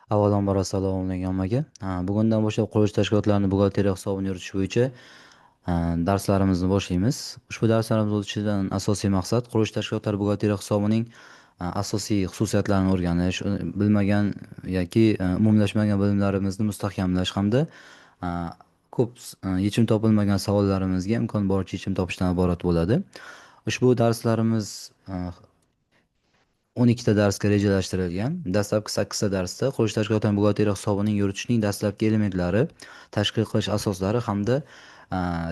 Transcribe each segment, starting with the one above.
Avvalambor assalomu alaykum hammaga. Bugundan boshlab qurilish tashkilotlarining buxgalteriya hisobini yuritish bo'yicha darslarimizni boshlaymiz. Ushbu darslarimiz o'tishidan asosiy maqsad qurilish tashkilotlari buxgalteriya hisobining asosiy xususiyatlarini o'rganish, bilmagan yoki umumlashmagan bilimlarimizni mustahkamlash hamda a, ko'p yechim topilmagan savollarimizga imkon boricha yechim topishdan iborat bo'ladi. Ushbu darslarimiz 12 ta darsga rejalashtirilgan. Dastlabki 8 ta darsda qurilish tashkilotlarining buxgalteriya hisobining yuritishning dastlabki elementlari, tashkil qilish asoslari hamda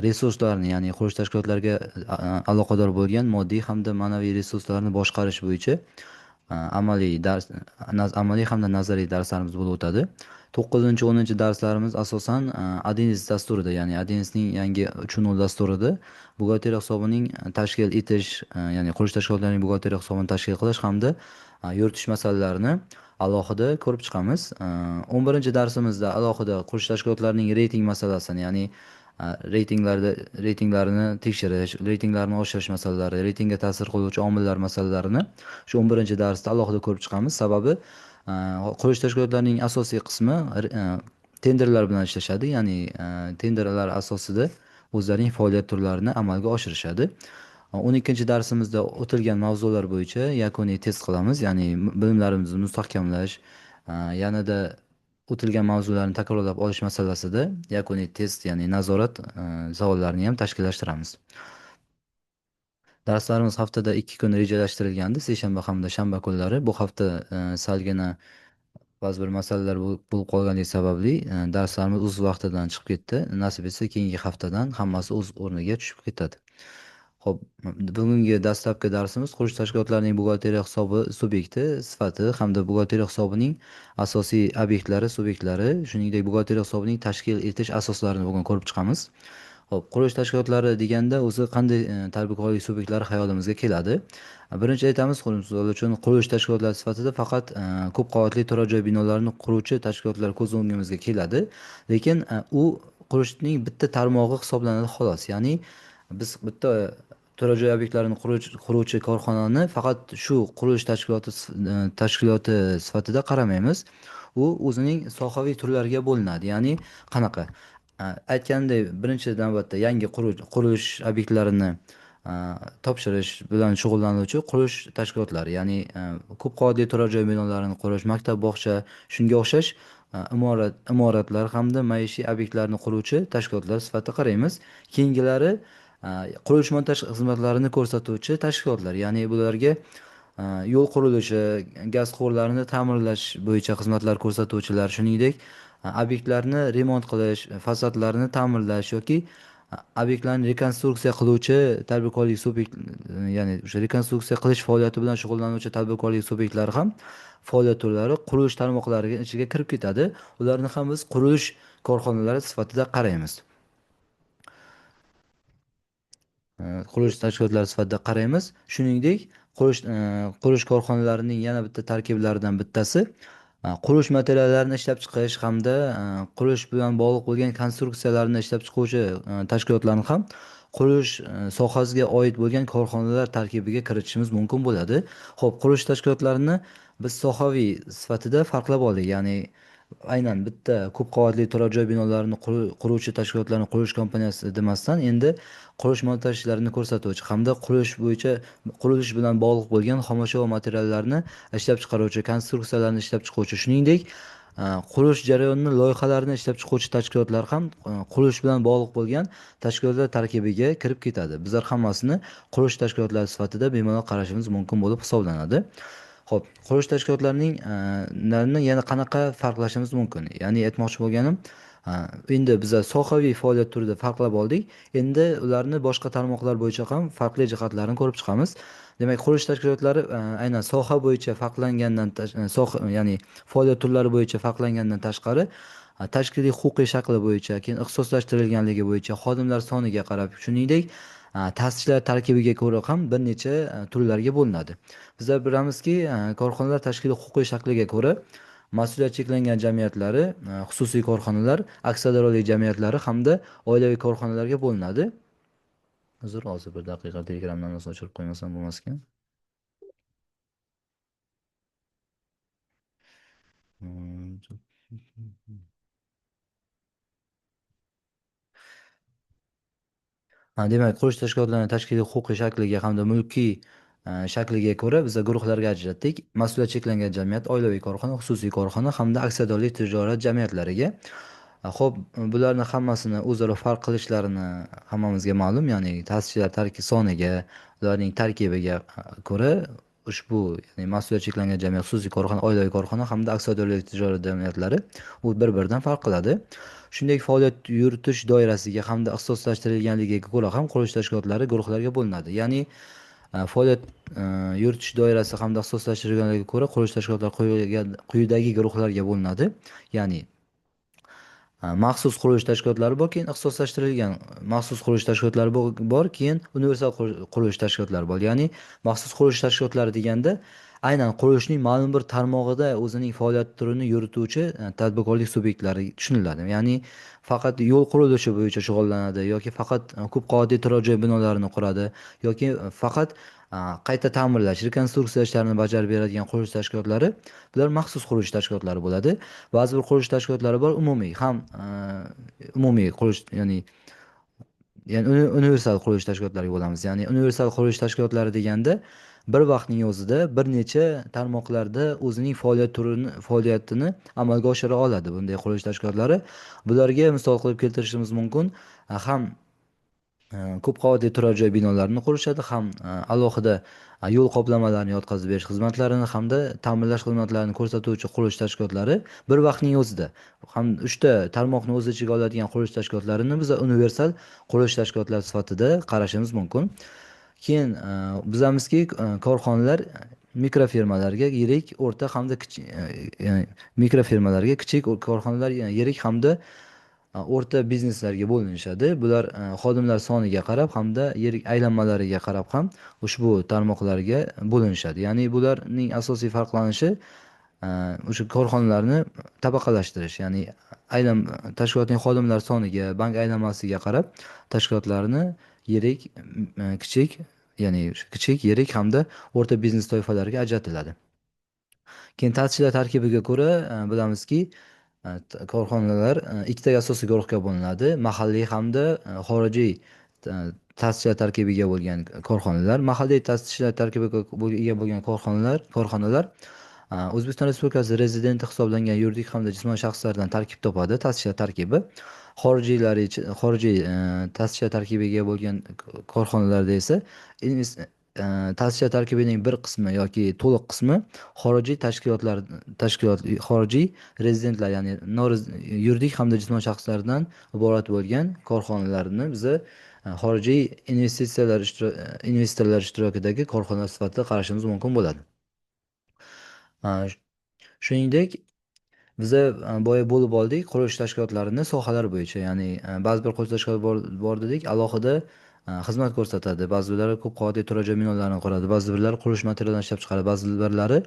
resurslarni, ya'ni qurilish tashkilotlariga aloqador bo'lgan moddiy hamda ma'naviy resurslarni boshqarish bo'yicha amaliy dars, amaliy hamda nazariy darslarimiz bo'lib o'tadi. 9-chi, 10-chi darslarimiz asosan Adins dasturida, ya'ni Adinsning yangi 3.0 dasturida buxgalteriya hisobining tashkil etish, ya'ni qurilish tashkilotlarining buxgalteriya hisobini tashkil qilish hamda yuritish masalalarini alohida ko'rib chiqamiz. 11-chi darsimizda alohida qurilish tashkilotlarining reyting masalasini, ya'ni reytinglarini tekshirish, reytinglarni oshirish masalalari, reytingga ta'sir qiluvchi omillar masalalarini shu 11-darsda alohida ko'rib chiqamiz. Sababi qurilish tashkilotlarining asosiy qismi tenderlar bilan ishlashadi, ya'ni tenderlar asosida o'zlarining faoliyat turlarini amalga oshirishadi. 12-darsimizda o'tilgan mavzular bo'yicha yakuniy test qilamiz, ya'ni bilimlarimizni mustahkamlash, yanada o'tilgan mavzularni takrorlab olish masalasida yakuniy test, ya'ni nazorat savollarini ham tashkillashtiramiz. Darslarimiz haftada 2 kun rejalashtirilgandi, seshanba hamda shanba kunlari. Bu hafta salgina ba'zi bir masalalar bo'lib qolganligi sababli darslarimiz o'z vaqtidan chiqib ketdi. Nasib etsa keyingi haftadan hammasi o'z o'rniga tushib ketadi. Xo'p, bugungi dastlabki darsimiz qurilish tashkilotlarining buxgalteriya hisobi subyekti sifati hamda buxgalteriya hisobining asosiy obyektlari, subyektlari, shuningdek buxgalteriya hisobining tashkil etish asoslarini bugun ko'rib chiqamiz. Xo'p, qurilish tashkilotlari deganda o'zi qanday tadbirkorlik subyektlari hayolimizga keladi? Birinchi aytamiz, misol uchun qurilish tashkilotlari sifatida faqat ko'p qavatli turar joy binolarini quruvchi tashkilotlar ko'z o'ngimizga keladi. Lekin u qurishning bitta tarmog'i hisoblanadi xolos. Ya'ni biz bitta turar joy obyektlarini quruvchi korxonani faqat shu qurilish tashkiloti sifatida qaramaymiz. U o'zining sohaviy turlariga bo'linadi. Ya'ni qanaqa? Aytganday, birinchi navbatda yangi qurilish obyektlarini topshirish bilan shug'ullanuvchi qurilish tashkilotlari, ya'ni ko'p qavatli turar joy binolarini qurish, maktab, bog'cha, shunga o'xshash imoratlar hamda maishiy obyektlarni quruvchi tashkilotlar sifatida qaraymiz. Keyingilari qurilish montaj xizmatlarini ko'rsatuvchi tashkilotlar, ya'ni bularga yo'l qurilishi, gaz quvurlarini ta'mirlash bo'yicha xizmatlar ko'rsatuvchilar, shuningdek obyektlarni remont qilish, fasadlarni ta'mirlash yoki obyektlarni rekonstruksiya qiluvchi tadbirkorlik subyekt, ya'ni o'sha rekonstruksiya qilish faoliyati bilan shug'ullanuvchi tadbirkorlik subyektlari ham faoliyat turlari qurilish tarmoqlariga ichiga kirib ketadi. Ularni ham biz qurilish korxonalari sifatida qaraymiz. Qurilish tashkilotlari sifatida qaraymiz. Shuningdek, qurilish korxonalarining yana bitta tarkiblaridan bittasi qurilish materiallarini ishlab chiqish hamda qurilish bilan bog'liq bo'lgan konstruksiyalarni ishlab chiquvchi tashkilotlarni ham qurilish sohasiga oid bo'lgan korxonalar tarkibiga kiritishimiz mumkin bo'ladi. Xo'p, qurilish tashkilotlarini biz sohaviy sifatida farqlab oldik, ya'ni aynan bitta ko'p qavatli turar joy binolarini quruvchi tashkilotlarni qurilish kompaniyasi demasdan, endi qurilish montaj ishlarini ko'rsatuvchi hamda qurilish bilan bog'liq bo'lgan xomashyo materiallarni ishlab chiqaruvchi, konstruksiyalarni ishlab chiquvchi, shuningdek qurilish jarayonini loyihalarini ishlab chiquvchi tashkilotlar ham qurilish bilan bog'liq bo'lgan tashkilotlar tarkibiga kirib ketadi. Bizlar hammasini qurilish tashkilotlari sifatida bemalol qarashimiz mumkin bo'lib hisoblanadi. Xo'p, qurilish tashkilotlarining larini yana qanaqa farqlashimiz mumkin? Ya'ni aytmoqchi bo'lganim, endi biza sohaviy faoliyat turida farqlab oldik. Endi ularni boshqa tarmoqlar bo'yicha ham farqli jihatlarini ko'rib chiqamiz. Demak, qurilish tashkilotlari aynan soha bo'yicha farqlangandan ya'ni faoliyat turlari bo'yicha farqlangandan tashqari, tashkiliy huquqiy shakli bo'yicha, keyin ixtisoslashtirilganligi bo'yicha, xodimlar soniga qarab, shuningdek ta'sischilar tarkibiga ko'ra ham bir necha turlarga bo'linadi. Bizlar bilamizki, korxonalar tashkiliy huquqiy shakliga ko'ra mas'uliyat cheklangan jamiyatlari, xususiy korxonalar, aksiyadorlik jamiyatlari hamda oilaviy korxonalarga bo'linadi. Uzr, hozir bir daqiqa Telegramdan o'chirib qo'ymasam bo'lmas ekan. Demak, qurilish tashkilotlarining tashkiliy huquqiy shakliga hamda mulkiy shakliga ko'ra biz guruhlarga ajratdik. Mas'uliyat cheklangan jamiyat, oilaviy korxona, xususiy korxona hamda aksiyadorlik tijorat jamiyatlariga. Xo'p, bularni hammasini o'zaro farq qilishlarini hammamizga ma'lum, ya'ni ta'sischilar soniga, ularning tarkibiga ko'ra ushbu ya'ni mas'uliyat cheklangan jamiyat, xususiy korxona, oilaviy korxona hamda aksiyadorlik tijorat jamiyatlari u bir-biridan farq qiladi. Shuningdek, faoliyat yuritish doirasiga hamda ixtisoslashtirilganligiga ko'ra ham qurilish tashkilotlari guruhlarga bo'linadi. Ya'ni faoliyat yuritish doirasi hamda ixtisoslashtirilganligiga ko'ra qurilish tashkilotlari quyidagi guruhlarga bo'linadi. Ya'ni maxsus qurilish tashkilotlari bor, keyin ixtisoslashtirilgan maxsus qurilish tashkilotlari bor, keyin universal qurilish tashkilotlari bor. Ya'ni maxsus qurilish tashkilotlari deganda aynan qurilishning ma'lum bir tarmog'ida o'zining faoliyat turini yurituvchi tadbirkorlik subyektlari tushuniladi. Ya'ni faqat yo'l qurilishi bo'yicha shug'ullanadi yoki faqat ko'p qavatli turar joy binolarini quradi yoki faqat qayta ta'mirlash, rekonstruksiya ishlarini bajarib beradigan qurilish tashkilotlari, bular maxsus qurilish tashkilotlari bo'ladi. Ba'zi bir qurilish tashkilotlari bor, umumiy, ham umumiy qurilish, ya'ni universal qurilish tashkilotlariga bo'lamiz. Ya'ni universal qurilish tashkilotlari deganda bir vaqtning o'zida bir necha tarmoqlarda o'zining faoliyatini amalga oshira oladi bunday qurilish tashkilotlari. Bularga misol qilib keltirishimiz mumkin. Ham ko'p qavatli turar joy binolarini qurishadi, ham alohida yo'l qoplamalarini yetkazib berish xizmatlarini hamda ta'mirlash xizmatlarini ko'rsatuvchi qurilish tashkilotlari bir vaqtning o'zida ham uchta tarmoqni o'z ichiga oladigan qurilish tashkilotlarini biz universal qurilish tashkilotlari sifatida qarashimiz mumkin. Keyin bizamizki korxonalar mikrofirmalarga yirik, o'rta hamda kichik, mikrofirmalarga kichik korxonalar yirik hamda o'rta bizneslarga bo'linishadi. Bular xodimlar soniga qarab hamda yirik aylanmalariga qarab ham ushbu tarmoqlarga bo'linishadi. Ya'ni bularning asosiy farqlanishi o'sha korxonalarni tabaqalashtirish. Ya'ni aylan tashkilotning xodimlar soniga, bank aylanmasiga qarab tashkilotlarni yirik, kichik, ya'ni kichik, yirik hamda o'rta biznes toifalariga ajratiladi. Keyin ta'sischilar tarkibiga ko'ra bilamizki, korxonalar ikkita asosiy guruhga bo'linadi. Mahalliy hamda xorijiy ta'sischilar tarkibiga bo'lgan korxonalar. Mahalliy ta'sischilar tarkibiga ega bo'lgan korxonalar O'zbekiston Respublikasi rezidenti hisoblangan yuridik hamda jismoniy shaxslardan tarkib topadi ta'sischilar tarkibi. Xorijiy ta'sischilar tarkibiga ega bo'lgan korxonalarda esa ta'sischilar tarkibining bir qismi yoki to'liq qismi xorijiy xorijiy rezidentlar, ya'ni yuridik hamda jismoniy shaxslardan iborat bo'lgan korxonalarni biz xorijiy investorlar ishtirokidagi korxonalar sifatida qarashimiz mumkin bo'ladi. Shuningdek, biza boya bo'lib oldik qurilish tashkilotlarini sohalar bo'yicha. Ya'ni ba'zi bir qurilish tashkilotlari bor dedik, alohida xizmat ko'rsatadi. Ba'zi birlari ko'p qavatli turar joy binolarini quradi, ba'zi birlari qurilish materiallarini ishlab chiqaradi, ba'zi birlari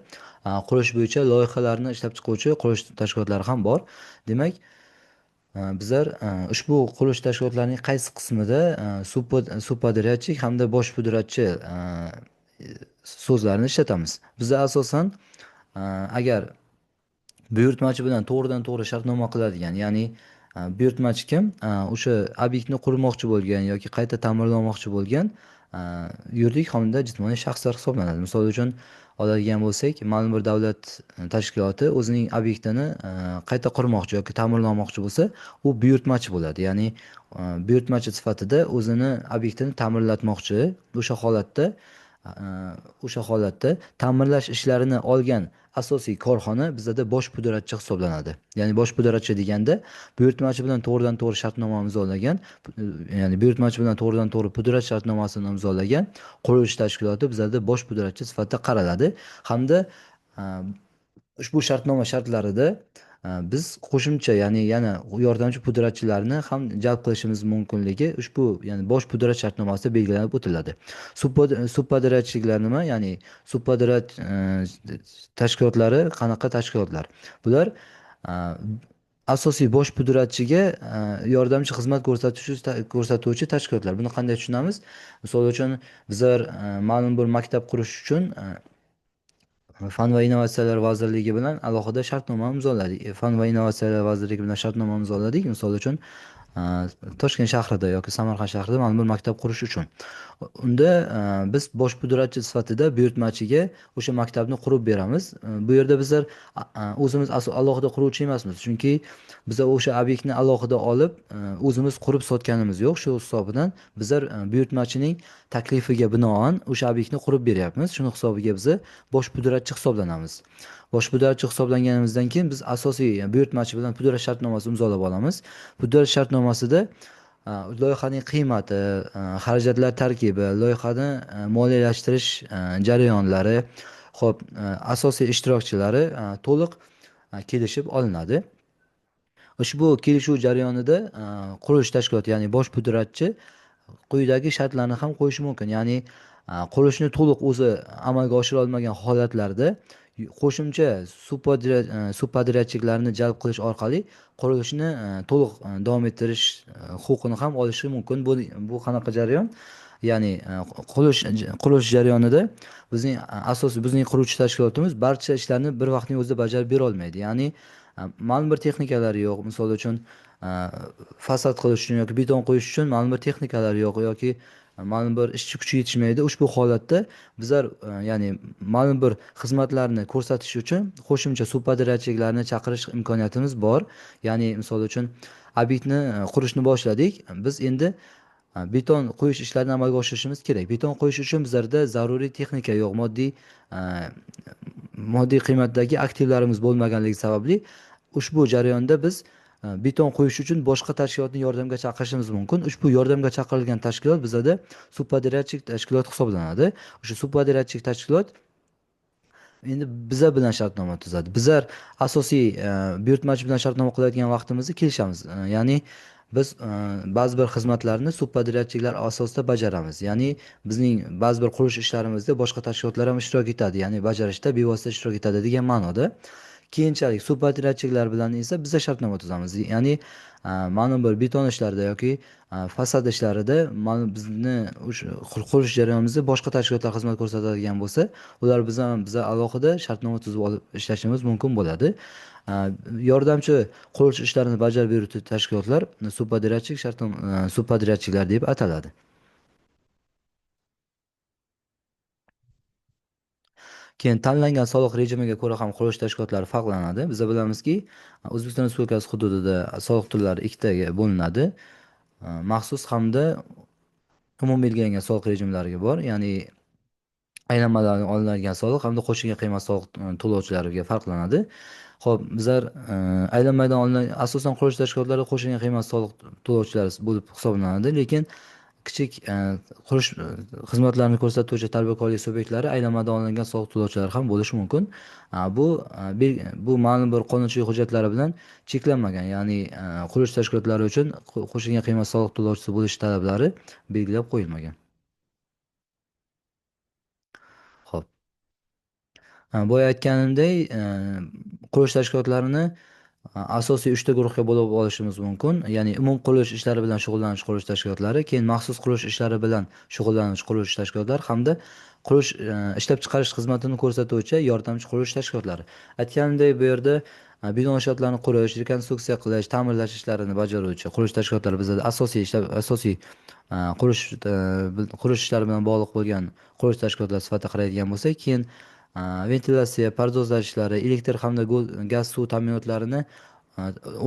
qurilish bo'yicha loyihalarni ishlab chiquvchi qurilish tashkilotlari ham bor. Demak, bizlar ushbu qurilish tashkilotlarining qaysi qismida subpodrachik hamda bosh pudratchi so'zlarini ishlatamiz. Bizda asosan agar buyurtmachi bilan to'g'ridan to'g'ri shartnoma qiladigan, ya'ni buyurtmachi kim? O'sha obyektni qurmoqchi bo'lgan yoki qayta ta'mirlamoqchi bo'lgan yuridik hamda jismoniy shaxslar hisoblanadi. Misol uchun oladigan bo'lsak, ma'lum bir davlat tashkiloti o'zining obyektini qayta qurmoqchi yoki ta'mirlamoqchi bo'lsa, u buyurtmachi bo'ladi. Ya'ni buyurtmachi sifatida o'zini obyektini ta'mirlatmoqchi. O'sha holatda ta'mirlash ishlarini olgan asosiy korxona bizada bosh pudratchi hisoblanadi. Ya'ni bosh pudratchi deganda buyurtmachi bilan to'g'ridan to'g'ri shartnoma imzolagan, ya'ni buyurtmachi bilan to'g'ridan to'g'ri pudrat shartnomasini imzolagan qurilish tashkiloti bizada bosh pudratchi sifatida qaraladi. Hamda ushbu shartnoma shartlarida biz qo'shimcha, ya'ni yana yordamchi pudratchilarni ham jalb qilishimiz mumkinligi ushbu, ya'ni bosh pudrat shartnomasida belgilab o'tiladi. Subpodratchilar nima? Ya'ni subpodrat tashkilotlari qanaqa tashkilotlar? Bular asosiy bosh pudratchiga yordamchi xizmat ko'rsatuvchi tashkilotlar. Buni qanday tushunamiz? Misol uchun bizlar ma'lum bir maktab qurish uchun Fan va innovatsiyalar vazirligi bilan alohida shartnoma imzoladik. Fan va innovatsiyalar vazirligi bilan shartnoma imzoladik. Misol uchun, e, Toshkent shahrida yoki Samarqand shahrida ma'lum bir maktab qurish uchun. Unda biz bosh pudratchi sifatida buyurtmachiga o'sha maktabni qurib beramiz. Bu yerda bizlar o'zimiz alohida quruvchi emasmiz. Chunki biz o'sha obyektni alohida olib, o'zimiz qurib sotganimiz yo'q. Shu hisobidan bizlar buyurtmachining taklifiga binoan o'sha obyektni qurib beryapmiz. Shuni hisobiga biz bosh pudratchi hisoblanamiz. Bosh pudratchi hisoblanganimizdan keyin biz asosiy buyurtmachi bilan pudrat shartnomasi imzolab olamiz. Pudrat shartnomasida loyihaning qiymati, xarajatlar tarkibi, loyihani moliyalashtirish jarayonlari, ho'p, asosiy ishtirokchilari to'liq kelishib olinadi. Ushbu kelishuv jarayonida qurilish tashkiloti, ya'ni bosh pudratchi quyidagi shartlarni ham qo'yishi mumkin. Ya'ni qurilishni to'liq o'zi amalga oshira olmagan holatlarda qo'shimcha subpodryadchiklarni jalb qilish orqali qurilishni to'liq davom ettirish huquqini ham olishi mumkin. Bu qanaqa jarayon? Ya'ni qurilish jarayonida bizning quruvchi tashkilotimiz barcha ishlarni bir vaqtning o'zida bajarib bera olmaydi. Ya'ni ma'lum bir texnikalari yo'q. Misol uchun, e, fasad qilish uchun yoki beton qo'yish uchun ma'lum bir texnikalari yo'q yoki ma'lum bir ishchi kuchi yetishmaydi. Ushbu holatda bizlar ya'ni ma'lum bir xizmatlarni ko'rsatish uchun qo'shimcha subpodryadchiklarni chaqirish imkoniyatimiz bor. Ya'ni misol uchun obyektni qurishni boshladik. Biz endi beton qo'yish ishlarini amalga oshirishimiz kerak. Beton qo'yish uchun bizlarda zaruriy texnika yo'q, e, moddiy qiymatdagi aktivlarimiz bo'lmaganligi sababli ushbu jarayonda biz beton qo'yish uchun boshqa tashkilotni yordamga chaqirishimiz mumkin. Ushbu yordamga chaqirilgan tashkilot bizada subpodryadchik tashkilot hisoblanadi. O'sha subpodryadchik tashkilot endi bizlar bilan shartnoma tuzadi. Bizlar asosiy buyurtmachi bilan shartnoma qilayotgan vaqtimizda kelishamiz. Ya'ni biz ba'zi bir xizmatlarni subpodryadchiklar asosida bajaramiz. Ya'ni bizning ba'zi bir qurilish ishlarimizda boshqa tashkilotlar ham ishtirok etadi, ya'ni bajarishda bevosita ishtirok etadi degan ma'noda. Keyinchalik subpodryadchiklar bilan esa biza shartnoma tuzamiz. Ya'ni ma'lum bir beton ishlarida yoki fasad ishlarida ma'lum bizni o'sha qurilish jarayonimizda boshqa tashkilotlar xizmat ko'rsatadigan bo'lsa, ular biza alohida shartnoma tuzib olib ishlashimiz mumkin bo'ladi. A, Yordamchi qurilish ishlarini bajarib beruvchi tashkilotlar subpodryadchiklar deb ataladi. Keyin tanlangan soliq rejimiga ko'ra ham qurilish tashkilotlari farqlanadi. Biz bilamizki, O'zbekiston Respublikasi hududida soliq turlari ikkitaga bo'linadi. Maxsus hamda umumiy belgilangan soliq rejimlariga bor. Ya'ni aylanmalardan olinadigan soliq hamda qo'shimcha qiymat soliq to'lovchilariga farqlanadi. Xo'p, bizlar aylanmadan olinadigan asosan qurilish tashkilotlari qo'shimcha qiymat soliq to'lovchilari bo'lib hisoblanadi, lekin kichik qurish xizmatlarini ko'rsatuvchi tadbirkorlik subyektlari aylanmadan olingan soliq to'lovchilar ham bo'lishi mumkin. Bu ma'lum bir qonunchilik hujjatlari bilan cheklanmagan, ya'ni qurilish tashkilotlari uchun qo'shimcha qiymat soliq to'lovchisi bo'lish talablari belgilab qo'yilmagan. Xo'p, boya aytganimdek, qurilish tashkilotlarini asosiy 3 ta guruhga bo'lib olishimiz mumkin. Ya'ni umum qurilish ishlari bilan shug'ullanuvchi qurilish tashkilotlari, keyin maxsus qurilish ishlari bilan shug'ullanuvchi qurilish tashkilotlari hamda qurilish ishlab chiqarish xizmatini ko'rsatuvchi yordamchi qurilish tashkilotlari. Aytganimdek, bu yerda bino inshootlarini qurish, rekonstruksiya qilish, ta'mirlash ishlarini bajaruvchi qurilish tashkilotlari bizda asosiy qurish ishlari bilan bog'liq bo'lgan qurilish tashkilotlari sifatida qaraydigan bo'lsak, keyin ventilyatsiya, pardozlash ishlari, elektr hamda gaz suv ta'minotlarini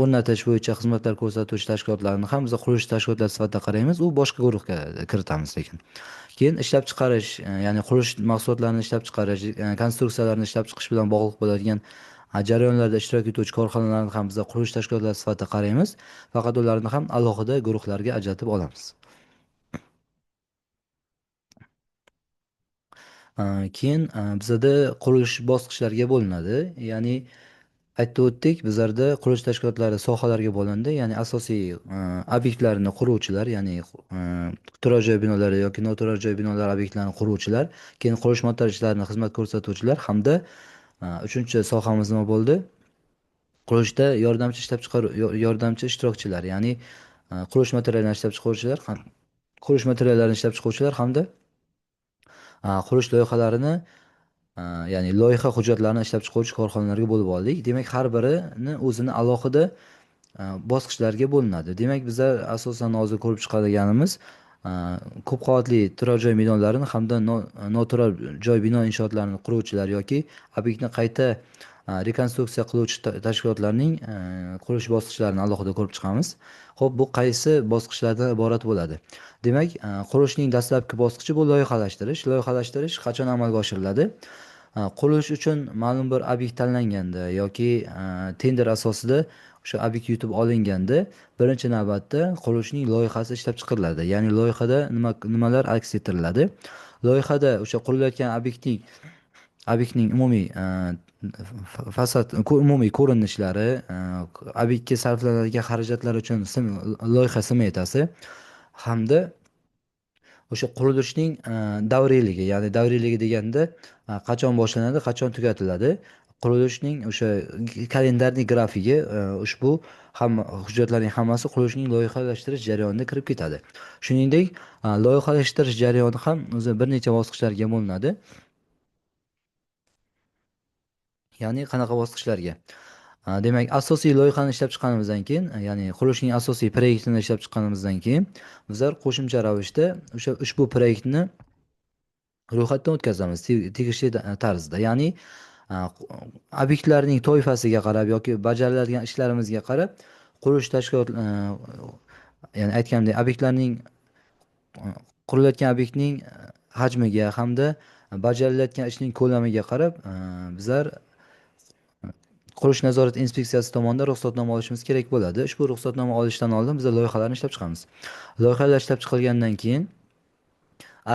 o'rnatish bo'yicha xizmatlar ko'rsatuvchi tashkilotlarni ham biz qurilish tashkilotlari sifatida qaraymiz. U boshqa guruhga kiritamiz lekin. Keyin ishlab chiqarish, ya'ni qurilish mahsulotlarini ishlab chiqarish, konstruksiyalarni ishlab chiqish bilan bog'liq bo'ladigan jarayonlarda ishtirok etuvchi korxonalarni ham biz qurilish tashkilotlari sifatida qaraymiz. Faqat ularni ham alohida guruhlarga ajratib olamiz. Keyin bizada qurilish bosqichlariga bo'linadi. Ya'ni aytib o'tdik, bizlarda qurilish tashkilotlari sohalarga bo'lindi. Ya'ni asosiy obyektlarni quruvchilar, ya'ni turar joy binolari yoki noturar joy binolari obyektlarini quruvchilar, keyin qurilish montaj ishlarini xizmat ko'rsatuvchilar hamda uchinchi sohamiz nima bo'ldi? Qurilishda yordamchi ishtirokchilar, ya'ni qurilish materiallarini ishlab chiqaruvchilar qurilish materiallarini ishlab chiquvchilar hamda qurilish loyihalarini ya'ni loyiha hujjatlarini ishlab chiqaruvchi korxonalarga bo'lib oldik. Demak, har birini o'zini alohida bosqichlarga bo'linadi. Demak, bizlar asosan hozir ko'rib chiqadiganimiz e, ko'p qavatli turar joy binolarini hamda noturar joy bino inshootlarini quruvchilar yoki obyektni qayta rekonstruksiya qiluvchi tashkilotlarning qurilish bosqichlarini alohida ko'rib chiqamiz. Xo'p, bu qaysi bosqichlardan iborat bo'ladi? Demak, qurilishning dastlabki bosqichi bu loyihalashtirish. Loyihalashtirish qachon amalga oshiriladi? Qurilish uchun ma'lum bir obyekt tanlanganda yoki tender asosida o'sha obyekt yutib olinganda birinchi navbatda qurilishning loyihasi ishlab chiqariladi. Ya'ni loyihada nimalar aks ettiriladi? Loyihada o'sha qurilayotgan obyektning umumiy fasad umumiy ko'rinishlari, obyektga sarflanadigan xarajatlar uchun loyiha smetasi hamda o'sha qurilishning davriyligi, ya'ni davriyligi deganda qachon boshlanadi, qachon tugatiladi, qurilishning o'sha kalendarnik grafigi, ushbu hamma hujjatlarning hammasi qurilishning loyihalashtirish jarayonida kirib ketadi. Shuningdek, loyihalashtirish jarayoni ham o'zi bir necha bosqichlarga bo'linadi. Ya'ni qanaqa bosqichlarga? Demak, asosiy loyihani ishlab chiqqanimizdan keyin, ya'ni qurilishning asosiy proyektini ishlab chiqqanimizdan keyin bizlar qo'shimcha ravishda o'sha ushbu proyektni ro'yxatdan o'tkazamiz tegishli tarzda. Ya'ni obyektlarning toifasiga qarab yoki bajariladigan ishlarimizga qarab qurilish tashkilot ya'ni aytganimdek obyektlarning qurilayotgan obyektning hajmiga hamda bajarilayotgan ishning ko'lamiga qarab bizlar qurilish nazorat inspeksiyasi tomonidan ruxsatnoma olishimiz kerak bo'ladi. Ushbu ruxsatnoma olishdan oldin biz loyihalarni ishlab chiqamiz. Loyihalar ishlab chiqilgandan keyin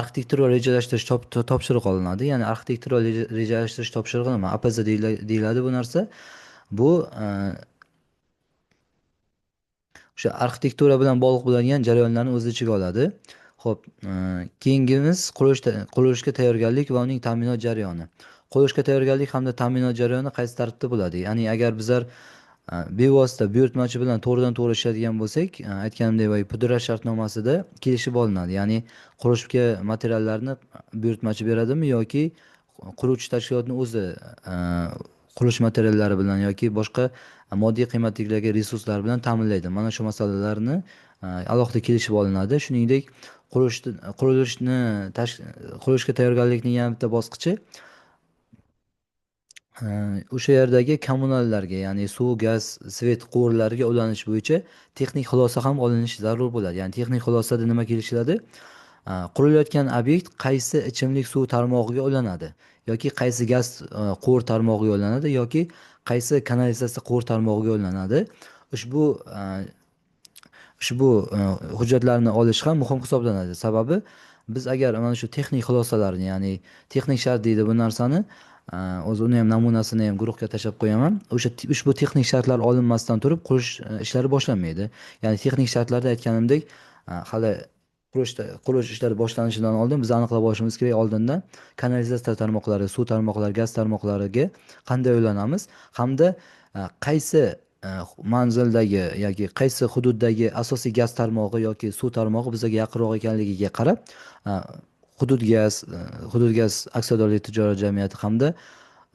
arxitektura rejalashtirish topshiriq olinadi. Ya'ni arxitektura rejalashtirish topshirig'i nima? APZ deyiladi bu narsa. Bu o'sha arxitektura bilan bog'liq bo'ladigan jarayonlarni o'z ichiga oladi. Xo'p, keyingimiz qurilishga tayyorgarlik va uning ta'minot jarayoni. Qurilishga tayyorgarlik hamda ta'minot jarayoni qaysi tartibda bo'ladi? Ya'ni agar bizlar bevosita buyurtmachi bilan to'g'ridan to'g'ri ishlaydigan bo'lsak, aytganimdek pudrat shartnomasida kelishib olinadi. Ya'ni qurishga materiallarni buyurtmachi beradimi yoki quruvchi tashkilotni o'zi qurilish materiallari bilan yoki boshqa moddiy qiymatdagi resurslar bilan ta'minlaydi. Mana shu masalalarni alohida kelishib olinadi. Shuningdek, qurilishga tayyorgarlikning yana bitta bosqichi o'sha yerdagi kommunallarga, ya'ni suv, gaz, svet quvurlariga ulanish bo'yicha texnik xulosa ham olinishi zarur bo'ladi. Ya'ni texnik xulosada nima kelishiladi? Qurilayotgan obyekt qaysi ichimlik suv tarmog'iga ulanadi yoki qaysi gaz quvur tarmog'iga ulanadi yoki qaysi kanalizatsiya quvur tarmog'iga ulanadi. Ushbu hujjatlarni olish ham muhim hisoblanadi. Sababi biz agar mana shu texnik xulosalarni, ya'ni texnik shart deydi bu narsani, o'zi uni ham namunasini ham guruhga tashlab qo'yaman. O'sha ushbu texnik shartlar olinmasdan turib qurish ishlari boshlanmaydi. Ya'ni texnik shartlarda aytganimdek, hali qurilish ishlari boshlanishidan oldin biz aniqlab olishimiz kerak oldindan kanalizatsiya tarmoqlari, suv tarmoqlari, gaz tarmoqlariga qanday ulanamiz hamda qaysi manzildagi yoki qaysi hududdagi asosiy gaz tarmog'i yoki suv tarmog'i bizga yaqinroq ekanligiga qarab hudud gaz aksiyadorlik tijorat jamiyati hamda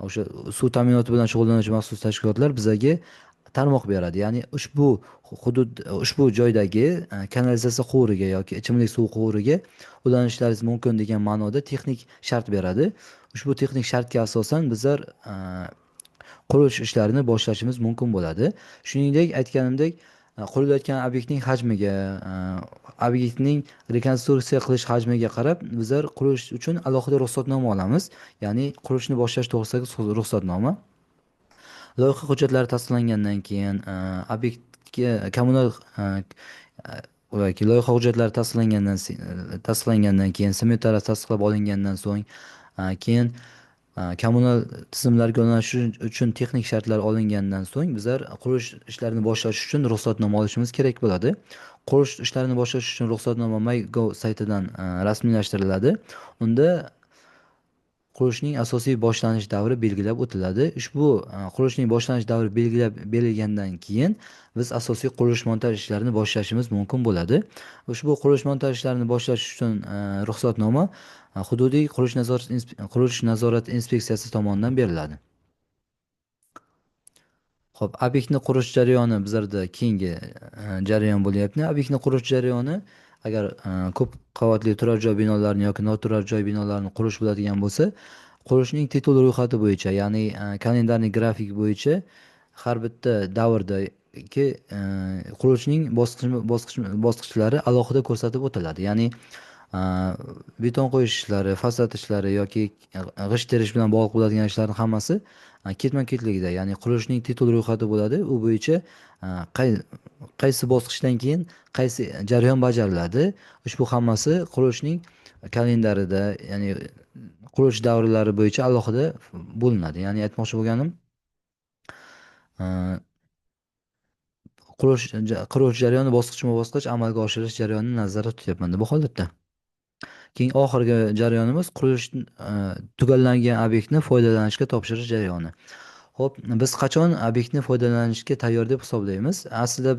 o'sha suv ta'minoti bilan shug'ullanuvchi maxsus tashkilotlar bizga tarmoq beradi. Ya'ni ushbu joydagi kanalizatsiya quvuriga yoki ichimlik suv quvuriga ulanishlaringiz mumkin degan ma'noda texnik shart beradi. Ushbu texnik shartga asosan bizlar qurilish ishlarini boshlashimiz mumkin bo'ladi. Shuningdek, aytganimdek, qurilayotgan obyektning hajmiga, obyektning rekonstruksiya qilish hajmiga qarab bizlar qurilish uchun alohida ruxsatnoma olamiz. Ya'ni qurilishni boshlash to'g'risidagi ruxsatnoma. Loyiha hujjatlari tasdiqlangandan keyin obyektga kommunal yoki loyiha hujjatlari tasdiqlangandan keyin smetara tasdiqlab olingandan so'ng keyin kommunal tizimlarga ulanish uchun texnik shartlar olingandan so'ng bizlar qurilish ishlarini boshlash uchun ruxsatnoma olishimiz kerak bo'ladi. Qurilish ishlarini boshlash uchun ruxsatnoma MyGov saytidan rasmiylashtiriladi. Unda qurishning asosiy boshlanish davri belgilab o'tiladi. Ushbu qurishning boshlanish davri belgilab berilgandan keyin biz asosiy qurilish montaj ishlarini boshlashimiz mumkin bo'ladi. Ushbu qurilish montaj ishlarini boshlash uchun ruxsatnoma hududiy qurilish nazorati inspeksiyasi tomonidan beriladi. Xo'p, obyektni qurish jarayoni bizlarda keyingi jarayon bo'lyapti. Obyektni qurish jarayoni agar ko'p qavatli turar joy binolarini yoki noturar joy binolarini qurish bo'ladigan bo'lsa, qurishning titul ro'yxati bo'yicha, ya'ni kalendarnik grafik bo'yicha har bitta davrdagi qurilishning bosqichlari alohida ko'rsatib o'tiladi. Ya'ni a, beton qo'yish ishlari, fasad ishlari yoki g'isht terish bilan bog'liq bo'ladigan ishlarning hammasi ketma-ketligida, ya'ni qurilishning titul ro'yxati bo'ladi. U bo'yicha a, qay qaysi bosqichdan keyin qaysi jarayon bajariladi. Ushbu hammasi qurilishning kalendarida, ya'ni qurilish davrlari bo'yicha alohida bo'linadi. Ya'ni aytmoqchi bo'lganim, a, qurilish jarayoni bosqichma-bosqich amalga oshirish jarayonini nazarda tutyapman bu holatda. Keyin oxirgi jarayonimiz qurilish tugallangan obyektni foydalanishga topshirish jarayoni. Xo'p, biz qachon obyektni foydalanishga tayyor deb hisoblaymiz? Aslida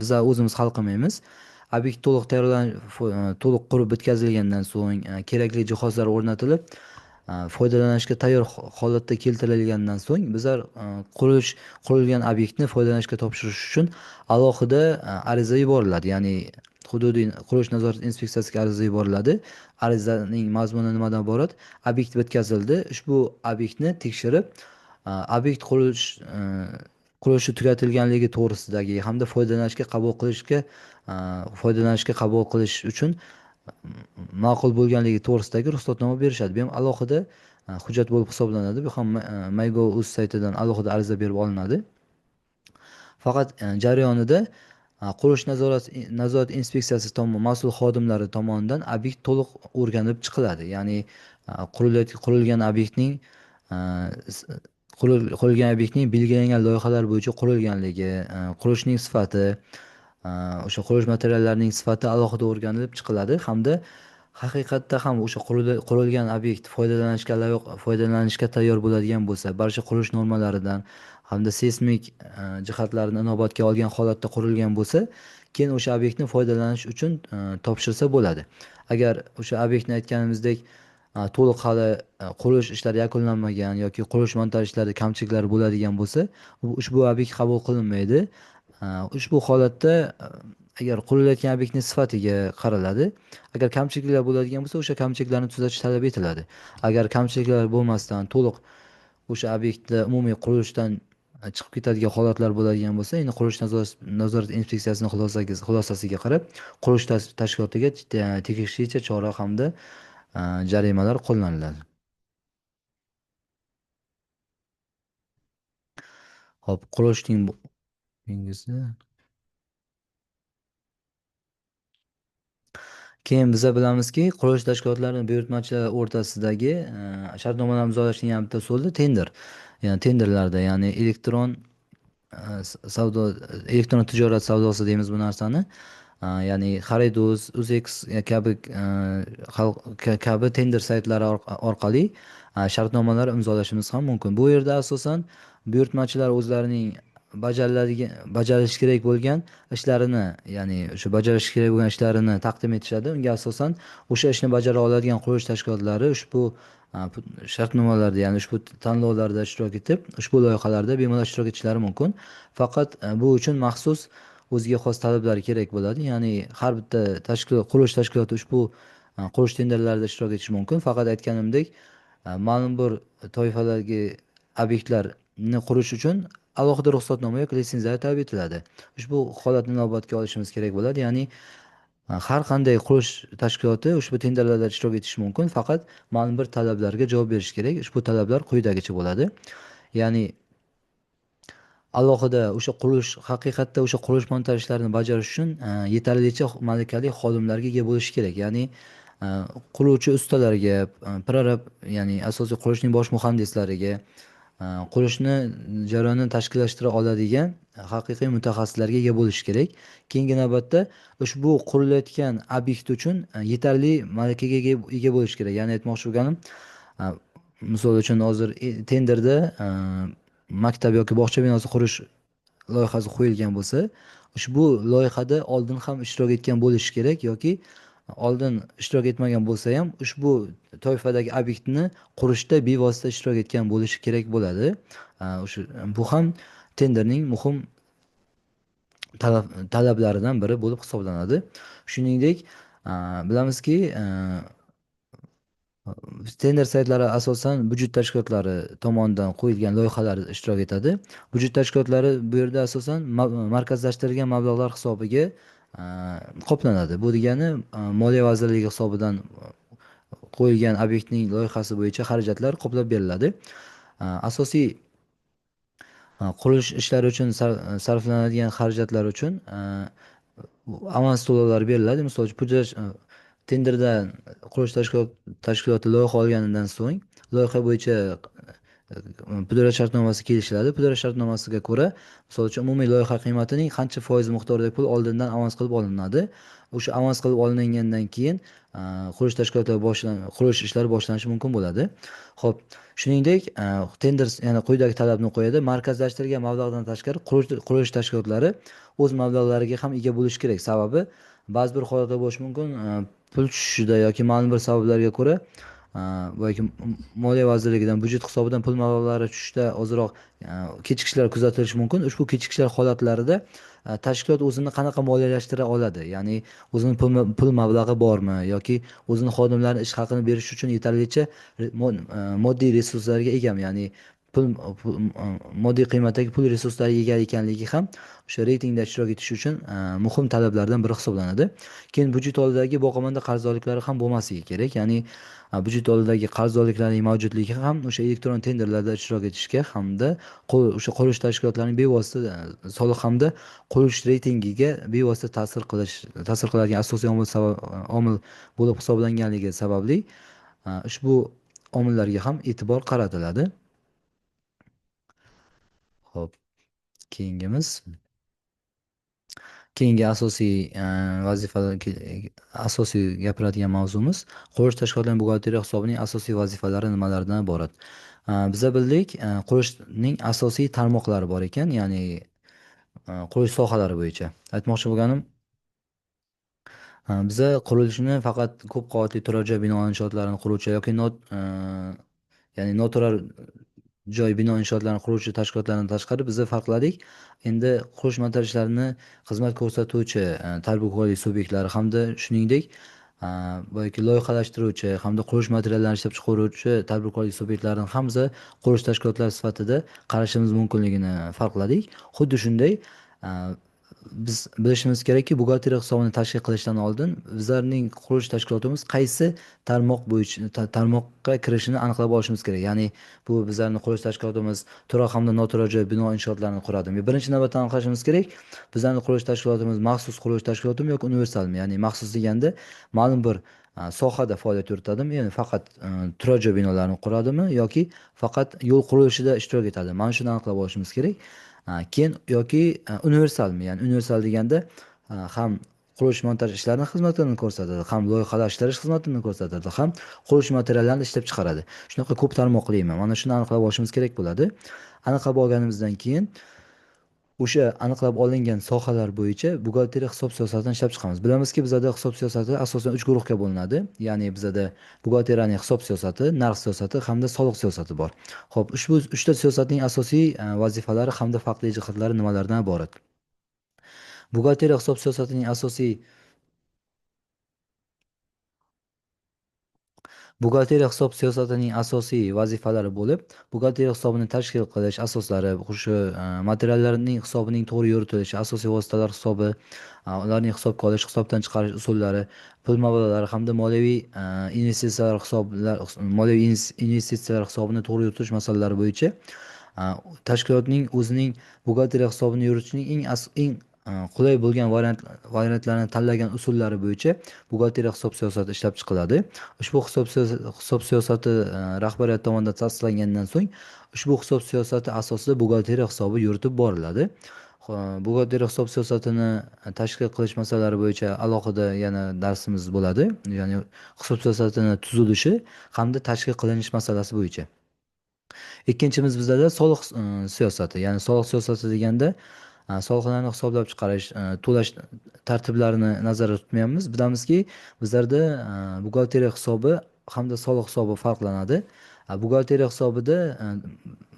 biza o'zimiz hal qilmaymiz. Obyekt to'liq qurib bitkazilgandan so'ng kerakli jihozlar o'rnatilib foydalanishga tayyor holatda keltirilgandan so'ng bizlar qurilgan obyektni foydalanishga topshirish uchun alohida ariza yuboriladi. Ya'ni hududiy qurilish nazorati inspeksiyasiga ariza yuboriladi. Arizaning mazmuni nimadan iborat? Obyekt bitkazildi. Ushbu obyektni tekshirib, obyekt qurilishi tugatilganligi to'g'risidagi hamda foydalanishga qabul qilish uchun ma'qul bo'lganligi to'g'risidagi ruxsatnoma berishadi. Bu ham alohida hujjat bo'lib hisoblanadi. Bu ham MyGov.uz saytidan alohida ariza berib olinadi. Faqat jarayonida qurilish nazorat inspeksiyasi mas'ul xodimlari tomonidan obyekt to'liq o'rganib chiqiladi. Ya'ni qurilgan obyektning belgilangan loyihalar bo'yicha qurilganligi, qurilishning sifati, o'sha qurilish materiallarining sifati alohida o'rganilib chiqiladi hamda haqiqatda ham o'sha qurilgan obyekt foydalanishga tayyor bo'ladigan bo'lsa, barcha qurilish normalaridan hamda seysmik jihatlarini inobatga olgan holatda qurilgan bo'lsa, keyin o'sha obyektni foydalanish uchun topshirsa bo'ladi. Agar o'sha obyektni aytganimizdek to'liq hali qurilish ishlari yakunlanmagan yoki qurilish montaj ishlarida kamchiliklari bo'ladigan bo'lsa, ushbu obyekt qabul qilinmaydi. Ushbu holatda agar qurilayotgan obyektning sifatiga qaraladi. Agar kamchiliklar bo'ladigan bo'lsa, o'sha kamchiliklarni tuzatish talab etiladi. Agar kamchiliklar bo'lmasdan to'liq o'sha obyektda umumiy qurilishdan chiqib ketadigan holatlar bo'ladigan bo'lsa, endi qurilish nazorati inspeksiyasining xulosasiga qarab qurilish tashkilotiga tegishlicha chora hamda jarimalar qo'llaniladi. Hop, qurilishning keyin biza bilamizki, qurilish tashkilotlari buyurtmachilar o'rtasidagi shartnomalar imzolashning ham bitta usuli tender. Ya'ni tenderlarda, ya'ni elektron elektron tijorat savdosi deymiz bu narsani. Ya'ni Xariduz, UzX kabi tender saytlari orqali shartnomalar imzolashimiz ham mumkin. Bu yerda asosan buyurtmachilar o'zlarining bajarish kerak bo'lgan ishlarini, ya'ni o'sha bajarish kerak bo'lgan ishlarini taqdim etishadi. Unga asosan o'sha ishni bajara oladigan qurilish tashkilotlari ushbu shartnomalarda, ya'ni ushbu tanlovlarda ishtirok etib, ushbu loyihalarda bemalol ishtirok etishlari mumkin. Faqat bu uchun maxsus o'ziga xos talablar kerak bo'ladi. Ya'ni har bitta qurilish tashkiloti ushbu qurilish tenderlarida ishtirok etishi mumkin. Faqat aytganimdek, ma'lum bir toifalardagi obyektlarni qurish uchun alohida ruxsatnoma yoki litsenziya talab etiladi. Ushbu holatni inobatga olishimiz kerak bo'ladi. Ya'ni har qanday qurilish tashkiloti ushbu tenderlarda ishtirok etishi mumkin, faqat ma'lum bir talablarga javob berish kerak. Ushbu talablar quyidagicha bo'ladi. Ya'ni alohida haqiqatda o'sha qurilish montaj ishlarini bajarish uchun yetarlicha malakali xodimlarga ega bo'lish kerak. Ya'ni quruvchi ustalarga, prorab, ya'ni asosiy qurilishning bosh muhandislariga, qurishni jarayonini tashkillashtira oladigan haqiqiy mutaxassislarga ega bo'lish kerak. Keyingi navbatda ushbu qurilayotgan obyekt uchun yetarli malakaga ega bo'lish kerak. Ya'ni aytmoqchi bo'lganim, Misol uchun hozir tenderda maktab yoki bog'cha binosi qurish loyihasi qo'yilgan bo'lsa, ushbu loyihada oldin ham ishtirok etgan bo'lishi kerak yoki oldin ishtirok etmagan bo'lsa ham ushbu toifadagi obyektni qurishda bevosita ishtirok etgan bo'lishi kerak bo'ladi. O'sha bu ham tenderning muhim talablaridan biri bo'lib hisoblanadi. Shuningdek, bilamizki, tender saytlari asosan byudjet tashkilotlari tomonidan qo'yilgan loyihalar ishtirok etadi. Byudjet tashkilotlari bu yerda asosan markazlashtirilgan mablag'lar hisobiga a, qoplanadi. Bu degani Moliya vazirligi hisobidan qo'yilgan obyektning loyihasi bo'yicha xarajatlar qoplab beriladi. Asosiy qurilish ishlari uchun sarflanadigan xarajatlar uchun avans to'lovlari beriladi. Misol uchun tenderda qurilish tashkiloti loyiha olganidan so'ng loyiha bo'yicha pudrat shartnomasi kelishiladi. Pudrat shartnomasiga ko'ra, misol uchun umumiy loyiha qiymatining qancha foiz miqdoridagi pul oldindan avans qilib olinadi. O'sha avans qilib olingandan keyin qurilish tashkilotlari qurilish ishlari boshlanishi mumkin bo'ladi. Xo'p, shuningdek, tender yana quyidagi talabni qo'yadi. Markazlashtirilgan mablag'dan tashqari qurilish tashkilotlari o'z mablag'lariga ham ega bo'lishi kerak. Sababi ba'zi bir holatlar bo'lishi mumkin, pul tushishida yoki ma'lum bir sabablarga ko'ra yoki Moliya vazirligidan byudjet hisobidan pul mablag'lari tushishda ozroq kechikishlar kuzatilishi mumkin. Ushbu kechikishlar holatlarida tashkilot o'zini qanaqa moliyalashtira oladi? Ya'ni o'zini pul mablag'i bormi yoki o'zini xodimlarini ish haqini berish uchun yetarlicha moddiy resurslarga egami? Ya'ni moddiy qiymatdagi pul resurslariga ega ekanligi ham o'sha reytingda ishtirok etish uchun muhim talablardan biri hisoblanadi. Keyin byudjet oldidagi boqimanda qarzdorliklari ham bo'lmasligi kerak. Ya'ni byudjet oldidagi qarzdorliklarning mavjudligi ham o'sha elektron tenderlarda ishtirok etishga hamda o'sha qurilish tashkilotlarining bevosita soliq hamda qurilish reytingiga bevosita ta'sir qiladigan asosiy omil bo'lib hisoblanganligi sababli ushbu omillarga ham e'tibor qaratiladi. Xo'p, keyingi asosiy vazifalar, asosiy gapiradigan mavzumiz qurilish tashkilotlarining buxgalteriya hisobining asosiy vazifalari nimalardan iborat. Biza bildik, qurilishning asosiy tarmoqlari bor ekan, ya'ni qurilish sohalari bo'yicha. Aytmoqchi bo'lganim, biza qurilishni faqat ko'p qavatli turar joy bino inshootlarini quruvchi yoki ya'ni noturar joy bino inshootlarini quruvchi tashkilotlardan tashqari biza farqladik. Endi qurilish material ishlarini xizmat ko'rsatuvchi tadbirkorlik subyektlari hamda shuningdek boyagi loyihalashtiruvchi hamda qurilish materiallarini ishlab chiqaruvchi tadbirkorlik subyektlarini ham biza qurilish tashkilotlari sifatida qarashimiz mumkinligini farqladik. Xuddi shunday biz bilishimiz kerakki, buxgalteriya hisobini tashkil qilishdan oldin bizlarning qurilish tashkilotimiz qaysi tarmoqqa kirishini aniqlab olishimiz kerak. Ya'ni bu bizlarning qurilish tashkilotimiz turar hamda noturar joy bino inshootlarini quradimi? Birinchi navbatda aniqlashimiz kerak, bizlarning qurilish tashkilotimiz maxsus qurilish tashkilotimi yoki universalmi? Ya'ni maxsus deganda ma'lum bir sohada faoliyat yuritadimi? Ya'ni faqat turar joy binolarini quradimi yoki faqat yo'l qurilishida ishtirok etadimi? Mana shuni aniqlab olishimiz kerak. Keyin yoki universalmi? Ya'ni universal deganda ham qurilish montaj ishlarini xizmatini ko'rsatadi, ham loyihalashtirish xizmatini ko'rsatadi, ham qurilish materiallarini ishlab chiqaradi. Shunaqa ko'p tarmoqlimi? Mana shuni aniqlab olishimiz kerak bo'ladi. Aniqlab olganimizdan keyin o'sha aniqlab olingan sohalar bo'yicha buxgalteriya hisob siyosatini ishlab chiqamiz. Bilamizki, bizada hisob siyosati asosan 3 guruhga bo'linadi. Ya'ni bizada buxgalteriyaning hisob siyosati, narx siyosati hamda soliq siyosati bor. Xo'p, ushbu 3 ta siyosatning asosiy vazifalari hamda farqli jihatlari nimalardan iborat? Buxgalteriya hisob siyosatining asosiy Buxgalteriya hisob siyosatining asosiy vazifalari bo'lib, buxgalteriya hisobini tashkil qilish asoslari, shu materiallarning hisobining to'g'ri yuritilishi, asosiy vositalar hisobi, ularning hisobga olish, hisobdan chiqarish usullari, pul mablag'lari hamda moliyaviy investitsiyalar hisobini to'g'ri yuritish masalalari bo'yicha tashkilotning o'zining buxgalteriya hisobini yuritishning eng qulay bo'lgan variantlarni tanlagan usullari bo'yicha buxgalteriya hisob siyosati ishlab chiqiladi. Ushbu hisob siyosati rahbariyat tomonidan tasdiqlangandan so'ng ushbu hisob siyosati asosida buxgalteriya hisobi yuritib boriladi. Buxgalteriya hisob siyosatini tashkil qilish masalalari bo'yicha alohida yana darsimiz bo'ladi. Ya'ni hisob siyosatini tuzilishi hamda tashkil qilinish masalasi bo'yicha. Ikkinchimiz bizada soliq siyosati, ya'ni soliq siyosati deganda soliqlarni hisoblab chiqarish, to'lash tartiblarini nazarda tutmayapmiz. Bilamizki, bizlarda buxgalteriya hisobi hamda soliq hisobi farqlanadi. Buxgalteriya hisobida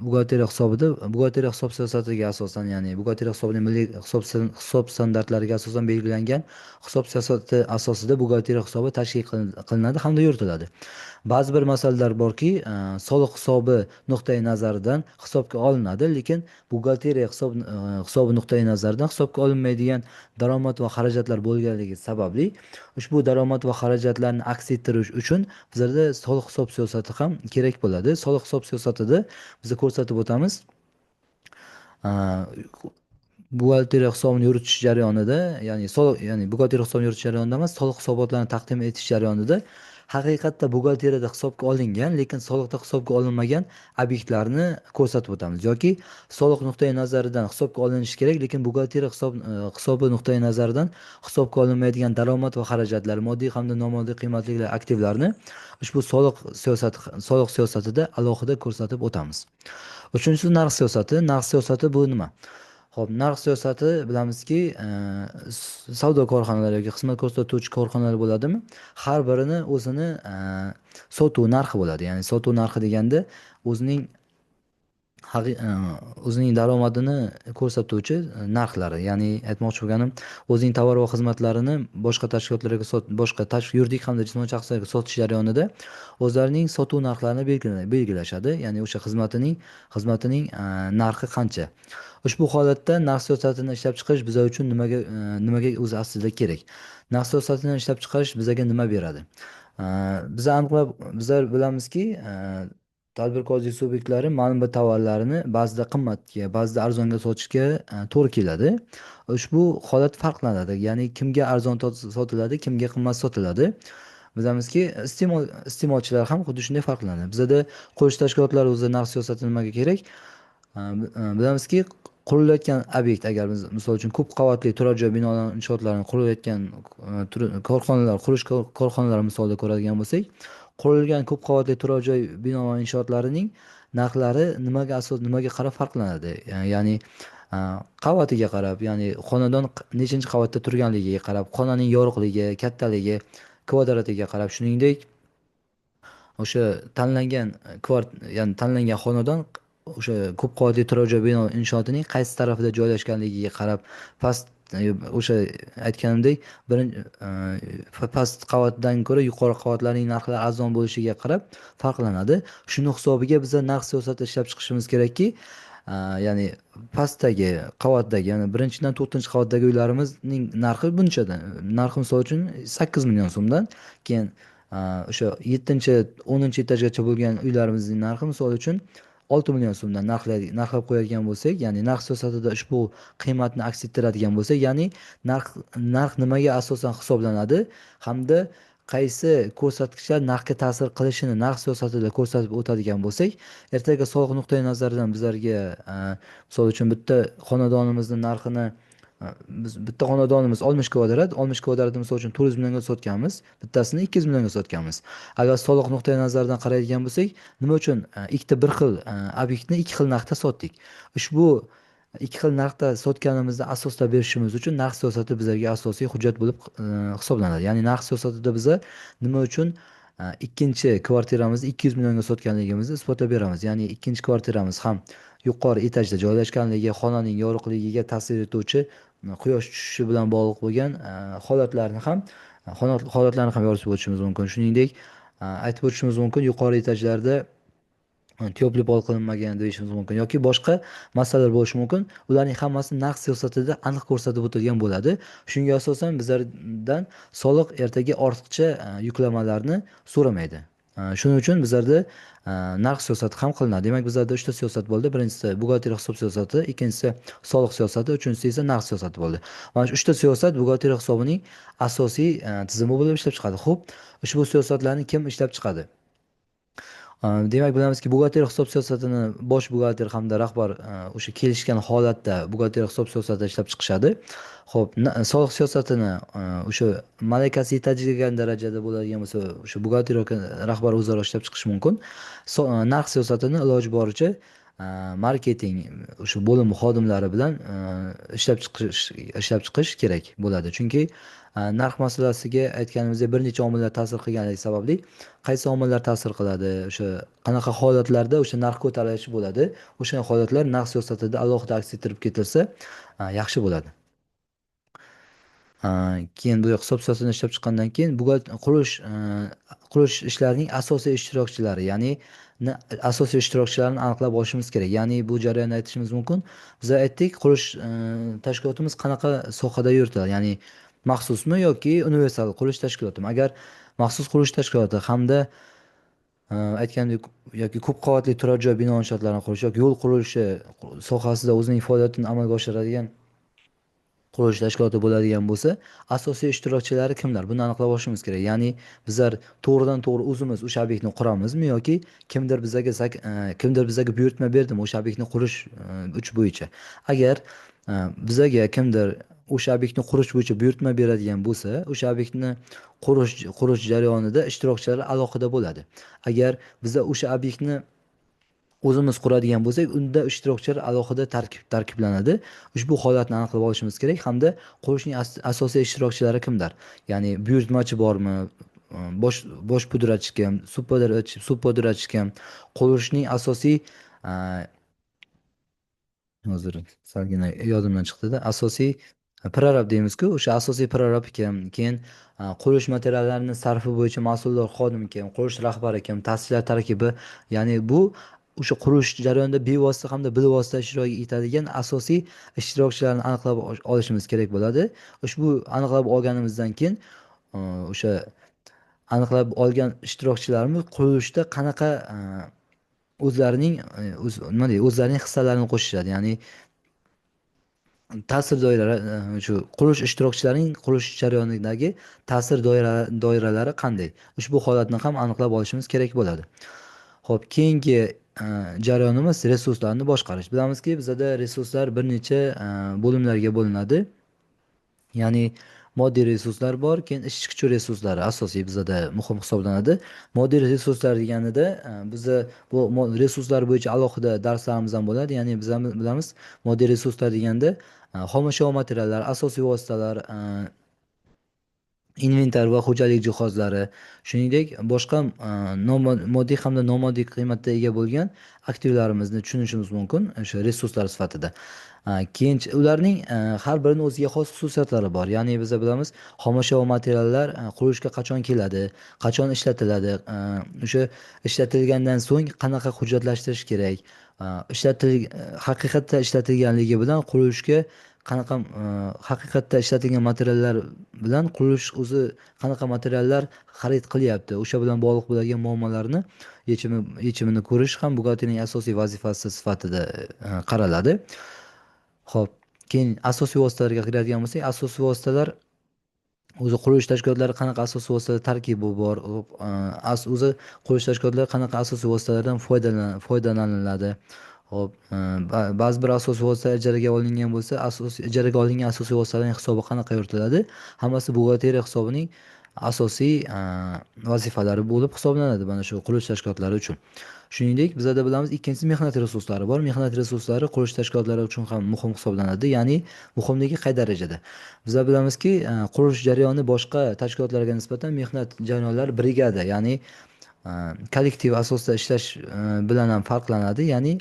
buxgalteriya hisob siyosatiga asosan, ya'ni buxgalteriya hisobining milliy hisob standartlariga asosan belgilangan hisob siyosati asosida buxgalteriya hisobi tashkil qilinadi hamda yuritiladi. Ba'zi bir masalalar borki, soliq hisobi nuqtai nazaridan hisobga olinadi, lekin buxgalteriya hisobi nuqtai nazaridan hisobga olinmaydigan daromad va xarajatlar bo'lganligi sababli ushbu daromad va xarajatlarni aks ettirish uchun bizlarda soliq hisob siyosati ham kerak bo'ladi. Soliq hisob siyosatida biz ko'rsatib o'tamiz. Buxgalteriya hisobini yuritish jarayonida, ya'ni buxgalteriya hisobini yuritish jarayonida emas, soliq hisobotlarini taqdim etish jarayonida haqiqatda buxgalteriyada hisobga olingan, lekin soliqda hisobga olinmagan obyektlarni ko'rsatib o'tamiz. Yoki soliq nuqtai nazaridan hisobga olinishi kerak, lekin buxgalteriya hisobi nuqtai nazaridan hisobga olinmaydigan daromad va xarajatlar, moddiy hamda nomoddiy qiymatli aktivlarni ushbu soliq siyosatida alohida ko'rsatib o'tamiz. Uchinchisi narx siyosati. Narx siyosati bu nima? Xo'p, narx siyosati bilamizki, savdo korxonalari yoki xizmat ko'rsatuvchi korxonalar bo'ladimi? Har birini o'zini sotuv narxi bo'ladi. Ya'ni sotuv narxi deganda o'zining o'zining daromadini ko'rsatuvchi narxlari. Ya'ni aytmoqchi bo'lganim, o'zining tovar va xizmatlarini boshqa tashkilotlarga boshqa yuridik hamda jismoniy shaxslarga sotish jarayonida o'zlarining sotuv narxlarini belgilashadi. Ya'ni o'sha xizmatining narxi qancha. Ushbu holatda narx siyosatini ishlab chiqarish bizlar uchun nimaga o'zi aslida kerak? Narx siyosatini ishlab chiqarish bizga nima beradi? Bizlar bilamizki, tadbirkorlik subyektlari ma'lum bir tovarlarini ba'zida qimmatga, ba'zida arzonga sotishga to'g'ri keladi. Ushbu holat farqlanadi. Ya'ni kimga arzon sotiladi, kimga qimmat sotiladi. Bilamizki, iste'molchilar ham xuddi shunday farqlanadi. Bizada qurilish tashkilotlari o'zi narx siyosati nimaga kerak? Bilamizki, qurilayotgan obyekt, agar biz misol uchun ko'p qavatli turar joy binolar inshootlarini qurilayotgan qurish korxonalari misolida ko'radigan bo'lsak, qurilgan ko'p qavatli turar joy bino va inshootlarining narxlari nimaga qarab farqlanadi? Ya'ni qavatiga qarab, ya'ni xonadon nechinchi qavatda turganligiga qarab, xonaning yorug'ligi, kattaligi, kvadratiga qarab, shuningdek o'sha tanlangan xonadon o'sha ko'p qavatli turar joy bino inshootining qaysi tarafida joylashganligiga qarab, o'sha aytganimdek, past qavatdan ko'ra yuqori qavatlarning narxlari arzon bo'lishiga qarab farqlanadi. Shuni hisobiga biz narx siyosati ishlab chiqishimiz kerakki, ya'ni pastdagi qavatdagi, ya'ni 1-dan 4-qavatdagi uylarimizning narxi bunchadan. Narxi misol uchun 8 million so'mdan, keyin o'sha 7-10 etajgacha bo'lgan uylarimizning narxi misol uchun 6 million so'mdan narxlab qo'yadigan bo'lsak, ya'ni narx siyosatida ushbu qiymatni aks ettiradigan bo'lsak, ya'ni narx nimaga asosan hisoblanadi hamda qaysi ko'rsatkichlar narxga ta'sir qilishini narx siyosatida ko'rsatib o'tadigan bo'lsak, ertaga soliq nuqtai nazaridan bizlarga misol uchun bitta xonadonimizni narxini bitta xonadonimiz 60 kvadratni misol uchun 400 millionga sotganmiz, bittasini 200 millionga sotganmiz. Agar soliq nuqtai nazaridan qaraydigan bo'lsak, nima uchun ikkita bir xil obyektni ikki xil narxda sotdik? Ushbu ikki xil narxda sotganimizni asoslab berishimiz uchun narx siyosati bizlarga asosiy hujjat bo'lib hisoblanadi. Ya'ni narx siyosatida biz nima uchun ikkinchi kvartiramizni 200 millionga sotganligimizni isbotlab beramiz. Ya'ni ikkinchi kvartiramiz ham yuqori etajda joylashganligi, xonaning yorug'ligiga ta'sir etuvchi quyosh tushishi bilan bog'liq bo'lgan holatlarni ham yoritib o'tishimiz mumkin. Shuningdek, aytib o'tishimiz mumkin, yuqori etajlarda teplый pol qilinmagan deyishimiz mumkin yoki boshqa masalalar bo'lishi mumkin. Ularning hammasi narx siyosatida aniq ko'rsatib o'tilgan bo'ladi. Shunga asosan bizlardan soliq ertaga ortiqcha yuklamalarni so'ramaydi. Shuning uchun bizlarda narx siyosati ham qilinadi. Demak, bizlarda 3 ta siyosat bo'ldi. Birinchisi buxgalteriya hisob siyosati, ikkinchisi soliq siyosati, uchinchisi esa narx siyosati bo'ldi. Mana shu 3 ta siyosat buxgalteriya hisobining asosiy tizimi bo'lib ishlab chiqadi. Xo'p, ushbu siyosatlarni kim ishlab chiqadi? Demak, bilamizki, buxgalteriya hisob siyosatini bosh buxgalter hamda rahbar o'sha kelishgan holatda buxgalteriya hisob siyosatini ishlab chiqishadi. Xo'p, soliq siyosatini o'sha malakasi yetadigan darajada bo'ladigan bo'lsa, o'sha buxgalteriya rahbar o'zaro ishlab chiqishi mumkin. Narx siyosatini iloji boricha marketing o'sha bo'lim xodimlari bilan ishlab chiqish kerak bo'ladi. Chunki narx masalasiga aytganimizdek bir necha omillar ta'sir qilganligi sababli qaysi omillar ta'sir qiladi, o'sha qanaqa holatlarda o'sha narx ko'tarilishi bo'ladi, o'sha holatlar narx siyosatida alohida aks ettirib ketilsa yaxshi bo'ladi. Keyin bu hisob siyosatini ishlab chiqqandan keyin qurilish ishlarining asosiy ishtirokchilari, ya'ni asosiy ishtirokchilarni aniqlab olishimiz kerak. Ya'ni bu jarayonni aytishimiz mumkin. Biz aytdik, qurilish tashkilotimiz qanaqa sohada yuritadi, ya'ni maxsusmi yoki universal qurilish tashkilotimi? Agar maxsus qurilish tashkiloti hamda aytgandek yoki ko'p qavatli turar joy bino inshootlarini qurish yoki yo'l qurilishi sohasida o'zining faoliyatini amalga oshiradigan qurilish tashkiloti bo'ladigan bo'lsa, asosiy ishtirokchilari kimlar? Buni aniqlab olishimiz kerak. Ya'ni bizlar to'g'ridan to'g'ri o'zimiz o'sha obyektni quramizmi yoki kimdir bizga buyurtma berdimi o'sha obyektni qurish bo'yicha. Agar bizga kimdir o'sha obyektni qurish bo'yicha buyurtma beradigan bo'lsa, o'sha obyektni qurish jarayonida ishtirokchilar alohida bo'ladi. Agar biza o'sha obyektni o'zimiz quradigan bo'lsak, unda ishtirokchilar alohida tarkiblanadi. Ushbu holatni aniqlab olishimiz kerak hamda qurishning asosiy ishtirokchilari kimlar? Ya'ni buyurtmachi bormi? Bosh pudratchi kim? Subpudratchi kim? Qurishning asosiy hozir salgina yodimdan chiqdi-da. Asosiy prorab deymiz-ku, o'sha asosiy prorab kim? Keyin qurilish materiallarini sarfi bo'yicha mas'uldor xodim kim? Qurilish rahbari kim? Ta'sischilar tarkibi, ya'ni bu o'sha qurilish jarayonida bevosita hamda bilvosita ishtirok etadigan asosiy ishtirokchilarni aniqlab olishimiz kerak bo'ladi. Ushbu aniqlab olganimizdan keyin o'sha aniqlab olgan ishtirokchilarimiz qurilishda qanaqa o'zlarining hissalarini qo'shishadi. Ya'ni ta'sir doiralari, shu qurilish ishtirokchilarining qurilish jarayonidagi ta'sir doiralari qanday? Ushbu holatni ham aniqlab olishimiz kerak bo'ladi. Xo'p, keyingi jarayonimiz resurslarni boshqarish. Bilamizki, bizda resurslar bir necha bo'limlarga bo'linadi. Ya'ni moddiy resurslar bor, keyin ishchi kuchi resurslari asosiy bizda muhim hisoblanadi. Moddiy resurslar deganida bizda bu resurslar bo'yicha alohida darslarimiz ham bo'ladi. Ya'ni biz bilamiz, moddiy resurslar deganda xomashyo materiallar, asosiy vositalar, inventar va xo'jalik jihozlari, shuningdek boshqa moddiy hamda nomoddiy qiymatga ega bo'lgan aktivlarimizni tushunishimiz mumkin o'sha resurslar sifatida. Keyin ularning har birining o'ziga xos xususiyatlari bor. Ya'ni biz bilamiz, xomashyo materiallar qurilishga qachon keladi, qachon ishlatiladi, o'sha ishlatilgandan so'ng qanaqa hujjatlashtirish kerak, haqiqatda ishlatilganligi bilan qurilishga qanaqa haqiqatda ishlatilgan materiallar bilan qurilish o'zi qanaqa materiallar xarid qilyapti, o'sha bilan bog'liq bo'ladigan muammolarni yechimini ko'rish ham buxgalterning asosiy vazifasi sifatida qaraladi. Xo'p, keyin asosiy vositalarga kiradigan bo'lsak, asosiy vositalar o'zi qurilish tashkilotlari qanaqa asosiy vositalar tarkibi bor, o'zi qurilish tashkilotlari qanaqa asosiy vositalardan foydalaniladi. Hop, ba'zi bir asosiy vosita ijaraga olingan bo'lsa, ijaraga olingan asosiy vositalarning hisobi qanaqa yuritiladi? Hammasi buxgalteriya hisobining asosiy vazifalari bo'lib hisoblanadi mana shu qurilish tashkilotlari uchun. Shuningdek, bizda bilamiz, ikkinchisi mehnat resurslari bor. Mehnat resurslari qurilish tashkilotlari uchun ham muhim hisoblanadi. Ya'ni muhimligi qay darajada? Biz bilamizki, qurilish jarayoni boshqa tashkilotlarga nisbatan mehnat jarayonlari brigada, ya'ni kollektiv asosda ishlash bilan ham farqlanadi. Ya'ni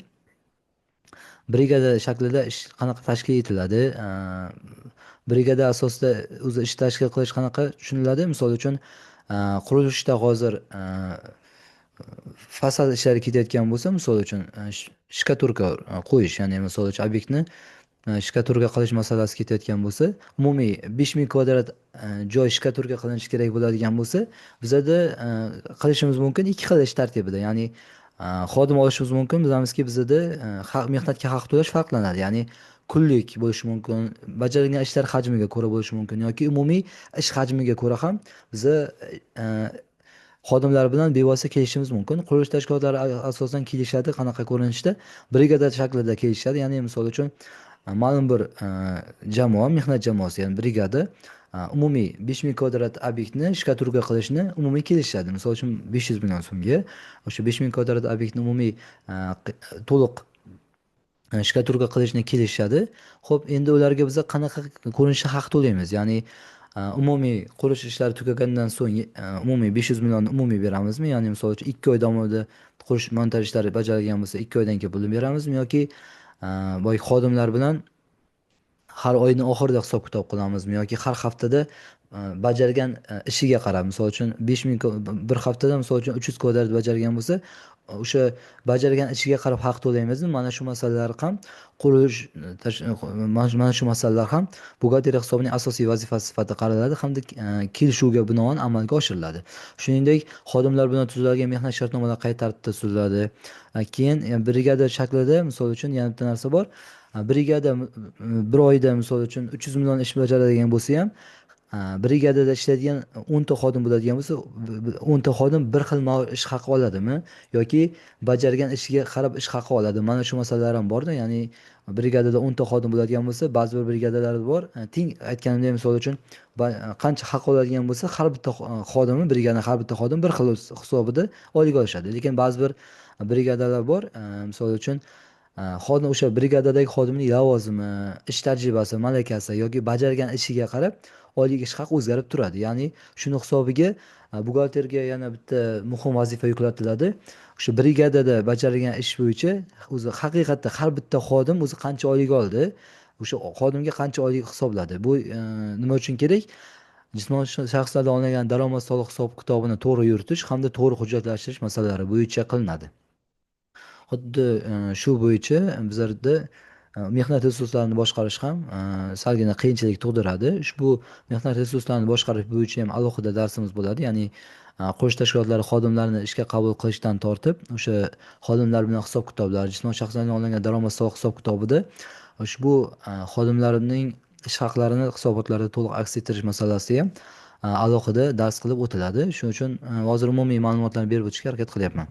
brigada shaklida ish qanaqa tashkil etiladi? Brigada asosida o'zi ish tashkil qilish qanaqa tushuniladi? Misol uchun, qurilishda hozir fasad ishlari ketayotgan bo'lsa, misol uchun shkaturka qo'yish, ya'ni misol uchun obyektni shkaturka qilish masalasi ketayotgan bo'lsa, umumiy 5000 kvadrat joy shkaturka qilinishi kerak bo'ladigan bo'lsa, bizda qilishimiz mumkin ikki xil ish tartibida. Ya'ni xodim olishimiz mumkin. Bizamizki, bizda mehnatga haq to'lash farqlanadi. Ya'ni kunlik bo'lishi mumkin, bajarilgan ishlar hajmiga ko'ra bo'lishi mumkin yoki umumiy ish hajmiga ko'ra ham biza xodimlar bilan bevosita kelishimiz mumkin. Qurilish tashkilotlari asosan kelishadi qanaqa ko'rinishda? Brigada shaklida kelishadi. Ya'ni misol uchun ma'lum bir jamoa, mehnat jamoasi, ya'ni brigada umumiy 5 ming kvadrat obyektni shkaturka qilishni umumiy kelishadi. Misol uchun 500 million so'mga o'sha 5 ming kvadrat obyektni umumiy to'liq shkaturka qilishni kelishadi. Xo'p, endi ularga biza qanaqa ko'rinishda haq to'laymiz? Ya'ni umumiy qurish ishlari tugagandan so'ng umumiy 500 millionni umumiy beramizmi? Ya'ni misol uchun 2 oy davomida qurish montaj ishlari bajarilgan bo'lsa 2 oydan keyin pulni beramizmi yoki boy xodimlar bilan har oyni oxirida hisob kitob qilamizmi yoki har haftada bajargan ishiga qarab, misol uchun 5000 bir haftada misol uchun 300 kvadrat bajargan bo'lsa o'sha bajargan ishiga qarab haq to'laymizmi? Mana shu masalalar ham qurilish mana shu masalalar ham buxgalteriya hisobining asosiy vazifasi sifatida qaraladi hamda kelishuvga binoan amalga oshiriladi. Shuningdek, xodimlar bilan tuziladigan mehnat shartnomalari qay tartibda tuziladi? Keyin brigada shaklida misol uchun yana bitta narsa bor. Brigada bir oyda misol uchun 300 million ish bajaradigan bo'lsa ham brigadada ishlaydigan 10 ta xodim bo'ladigan bo'lsa 10 ta xodim bir xil ish haqi oladimi yoki bajargan ishiga qarab ish haqi oladimi? Mana shu masalalar ham borda. Ya'ni brigadada 10 ta xodim bo'ladigan bo'lsa, ba'zi bir brigadalar bor. Teng aytganimdek, misol uchun qancha haq oladigan bo'lsa, har bitta xodimi, brigadaning har bitta xodim bir xil hisobida oylik olishadi. Lekin ba'zi bir brigadalar bor, misol uchun xodim o'sha brigadadagi xodimning lavozimi, ish tajribasi, malakasi yoki bajargan ishiga qarab oylik ish haqi o'zgarib turadi. Ya'ni shuni hisobiga buxgalterga yana bitta muhim vazifa yuklatiladi. O'sha brigadada bajarilgan ish bo'yicha o'zi haqiqatda har bitta xodim o'zi qancha oylik oldi, o'sha xodimga qancha oylik hisobladi. Bu nima uchun kerak? Jismoniy shaxslardan olingan daromad soliq hisob kitobini to'g'ri yuritish hamda to'g'ri hujjatlashtirish masalalari bo'yicha qilinadi. Xuddi shu bo'yicha bizlarda mehnat resurslarini boshqarish ham salgina qiyinchilik tug'diradi. Ushbu mehnat resurslarini boshqarish bo'yicha ham alohida darsimiz bo'ladi. Ya'ni qurilish tashkilotlari xodimlarni ishga qabul qilishdan tortib, o'sha xodimlar bilan hisob-kitoblar, jismoniy shaxslardan olingan daromad soliq hisob-kitobida ushbu xodimlarning ish haqlarini hisobotlarda to'liq aks ettirish masalasi ham alohida dars qilib o'tiladi. Shuning uchun hozir umumiy ma'lumotlarni berib o'tishga harakat qilyapman.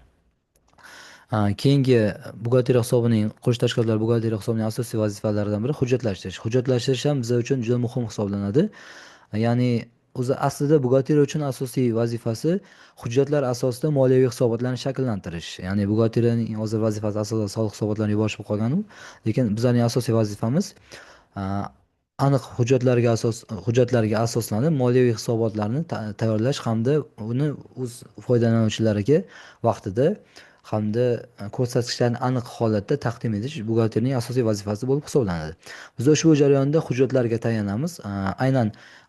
Keyingi buxgalteriya hisobining qurilish tashkilotlari buxgalteriya hisobining asosiy vazifalaridan biri hujjatlashtirish. Hujjatlashtirish ham bizlar uchun juda muhim hisoblanadi. Ya'ni o'zi aslida buxgalteriya uchun asosiy vazifasi hujjatlar asosida moliyaviy hisobotlarni shakllantirish. Ya'ni buxgalteriyaning hozir vazifasi asosan soliq hisobotlarini yuborish bo'lib qolgan u. Lekin bizlarning asosiy vazifamiz aniq hujjatlarga asoslanib moliyaviy hisobotlarni tayyorlash hamda uni o'z foydalanuvchilariga vaqtida hamda ko'rsatkichlarni aniq holatda taqdim etish buxgalterning asosiy vazifasi bo'lib hisoblanadi. Biz ushbu jarayonda hujjatlarga tayanamiz. Aynan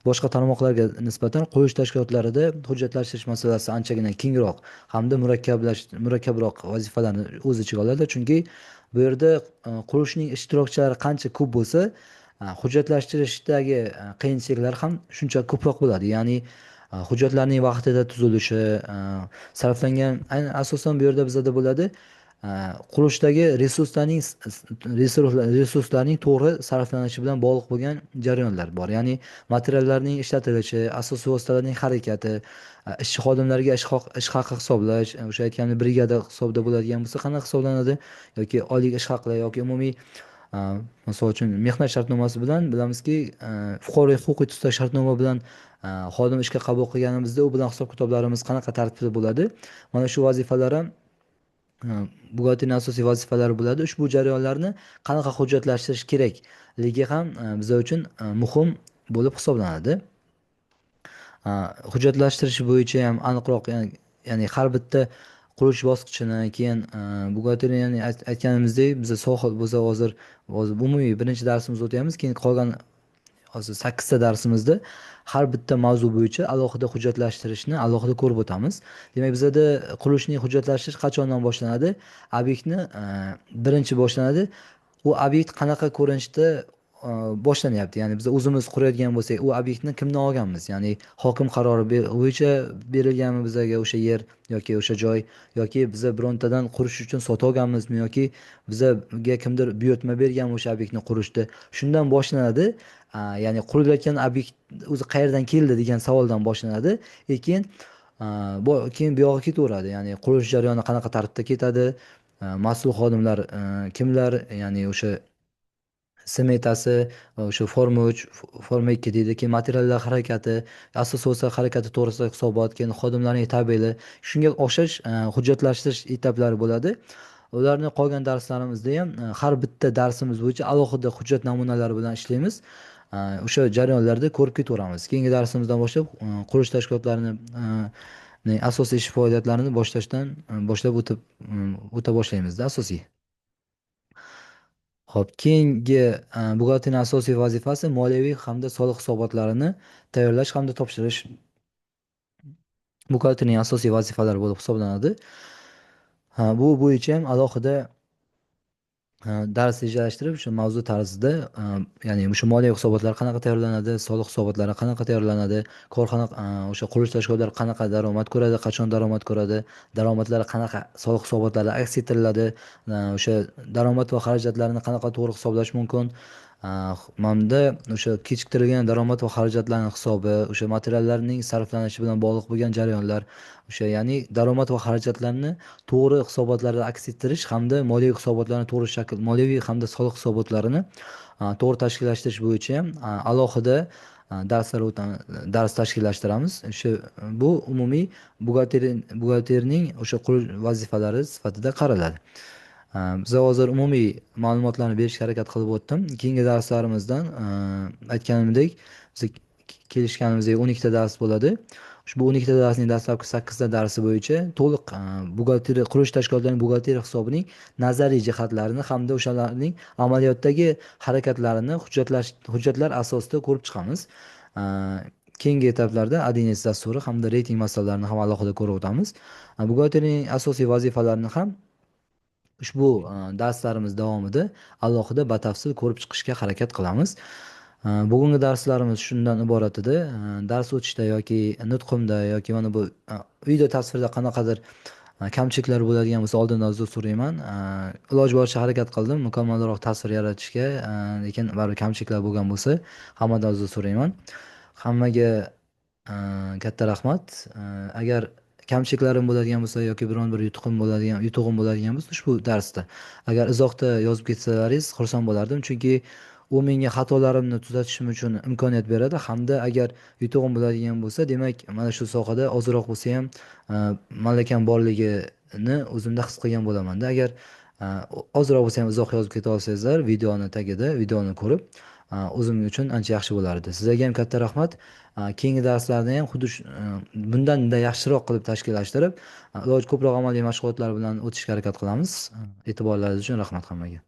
boshqa tarmoqlarga nisbatan qurilish tashkilotlarida hujjatlashtirish masalasi anchagina kengroq hamda murakkabroq vazifalarni o'z ichiga oladi. Chunki bu yerda qurilishning ishtirokchilari qancha ko'p bo'lsa, hujjatlashtirishdagi qiyinchiliklar ham shuncha ko'proq bo'ladi. Ya'ni hujjatlarning vaqtida tuzilishi, sarflangan asosan bu yerda bizada bo'ladi qurilishdagi resurslarning to'g'ri sarflanishi bilan bog'liq bo'lgan jarayonlar bor. Ya'ni materiallarning ishlatilishi, asosiy vositalarning harakati, ishchi xodimlarga ish haqi hisoblash, o'sha aytganimdek brigada hisobda bo'ladigan bo'lsa qanaqa hisoblanadi yoki oylik ish haqi yoki umumiy misol uchun mehnat shartnomasi bilan bilamizki, fuqarolik huquqiy tuzdagi shartnoma bilan xodim ishga qabul qilganimizda u bilan hisob kitoblarimiz qanaqa tartibda bo'ladi? Mana shu vazifalar ham buxgalterning asosiy vazifalari bo'ladi. Ushbu jarayonlarni qanaqa hujjatlashtirish kerakligi ham bizlar uchun muhim bo'lib hisoblanadi. Hujjatlashtirish bo'yicha ham aniqroq, ya'ni har bitta qurilish bosqichini keyin buxgalteriyaning aytganimizdek biz soha bo'lsa hozir umumiy birinchi darsimizni o'tyapmiz, keyin qolgan hozir 8 ta darsimizda har bitta mavzu bo'yicha alohida hujjatlashtirishni alohida ko'rib o'tamiz. Demak, bizada qurilishning hujjatlashtirish qachondan boshlanadi? Obyektni birinchi boshlanadi. U obyekt qanaqa ko'rinishda boshlanyapti? Ya'ni biz o'zimiz qurayotgan bo'lsak, u obyektni kimdan olganmiz? Ya'ni hokim qarori bo'yicha berilganmi bizga o'sha yer yoki o'sha joy, yoki biz birontadan qurish uchun sotib olganmizmi yoki bizga kimdir buyurtma berganmi o'sha obyektni qurishda? Shundan boshlanadi. Ya'ni qurilayotgan obyekt o'zi qayerdan keldi degan savoldan boshlanadi. Keyin Keyin buyog'iga ketaveradi, ya'ni qurilish jarayoni qanaqa tartibda ketadi, mas'ul xodimlar kimlar, ya'ni o'sha smetasi va o'sha Forma 3, Forma 2 deydi. Keyin materiallar harakati, assotsiatsiya harakati to'g'risidagi hisobot, keyin xodimlarning tabeli, shunga o'xshash hujjatlashtirish etaplari bo'ladi. Ularni qolgan darslarimizda ham har bitta darsimiz bo'yicha alohida hujjat namunalari bilan ishlaymiz. O'sha jarayonlarda ko'rib ketaveramiz. Keyingi darsimizdan boshlab qurilish tashkilotlarini asosiy ish faoliyatlarini boshlab o'ta boshlaymiz asosiy. Xo'p, keyingi buxgalterning asosiy vazifasi moliyaviy hamda soliq hisobotlarini tayyorlash hamda topshirish buxgalterning asosiy vazifalari bo'lib hisoblanadi. Bu bo'yicha ham alohida dars rejalashtirib, shu mavzu tarzida, ya'ni o'sha moliya hisobotlari qanaqa tayyorlanadi, soliq hisobotlari qanaqa tayyorlanadi, korxona o'sha qurilish tashkilotlari qanaqa daromad ko'radi, qachon daromad ko'radi, daromadlari qanaqa soliq hisobotlarida aks ettiriladi, o'sha daromad va xarajatlarni qanaqa to'g'ri hisoblash mumkin, hamda o'sha kechiktirilgan daromad va xarajatlarning hisobi, o'sha materiallarning sarflanishi bilan bog'liq bo'lgan jarayonlar, o'sha ya'ni daromad va xarajatlarni to'g'ri hisobotlarda aks ettirish hamda moliyaviy hisobotlarni to'g'ri moliyaviy hamda soliq hisobotlarini to'g'ri tashkillashtirish bo'yicha ham alohida dars tashkillashtiramiz. Bu umumiy buxgalterning o'sha vazifalari sifatida qaraladi. Biz hozir umumiy ma'lumotlarni berishga harakat qilib o'tdim. Keyingi darslarimizdan aytganimdek, biz kelishganimizdek 12 ta dars bo'ladi. Ushbu 12 ta darsning dastlabki 8 ta darsi bo'yicha to'liq buxgalteriya, qurilish tashkilotlarining buxgalteriya hisobining nazariy jihatlarini hamda o'shalarning amaliyotdagi harakatlarini hujjatlar asosida ko'rib chiqamiz. Keyingi etaplarda ADNS dasturi hamda reyting masalalarini ham alohida ko'rib o'tamiz. Buxgalteriyaning asosiy vazifalarini ham ushbu darslarimiz davomida alohida batafsil ko'rib chiqishga harakat qilamiz. Bugungi darslarimiz shundan iborat edi. Dars o'tishda yoki nutqimda yoki mana bu uyda tasvirda qanaqadir kamchiliklar bo'ladigan bo'lsa oldindan uzr so'rayman. Iloji boricha harakat qildim mukammalroq tasvir yaratishga, lekin baribir kamchiliklar bo'lgan bo'lsa hammadan uzr so'rayman. Hammaga katta rahmat. Agar kamchiliklarim bo'ladigan bo'lsa yoki biron bir yutug'im bo'ladigan bo'lsa ushbu darsda agar izohda yozib ketsalaringiz xursand bo'lardim, chunki u menga xatolarimni tuzatishim uchun imkoniyat beradi, hamda agar yutug'im bo'ladigan bo'lsa, demak mana shu sohada ozroq bo'lsa ham malakam borligini o'zimda his qilgan bo'laman-da. Agar ozroq bo'lsa ham izoh yozib keta olsangizlar videoni tagida, videoni ko'rib o'zim uchun ancha yaxshi bo'lardi. Sizlarga ham katta rahmat. Keyingi darslarni ham xuddi bundan-da yaxshiroq qilib tashkillashtirib, iloji ko'proq amaliy mashg'ulotlar bilan o'tishga harakat qilamiz. E'tiborlaringiz uchun rahmat hammaga.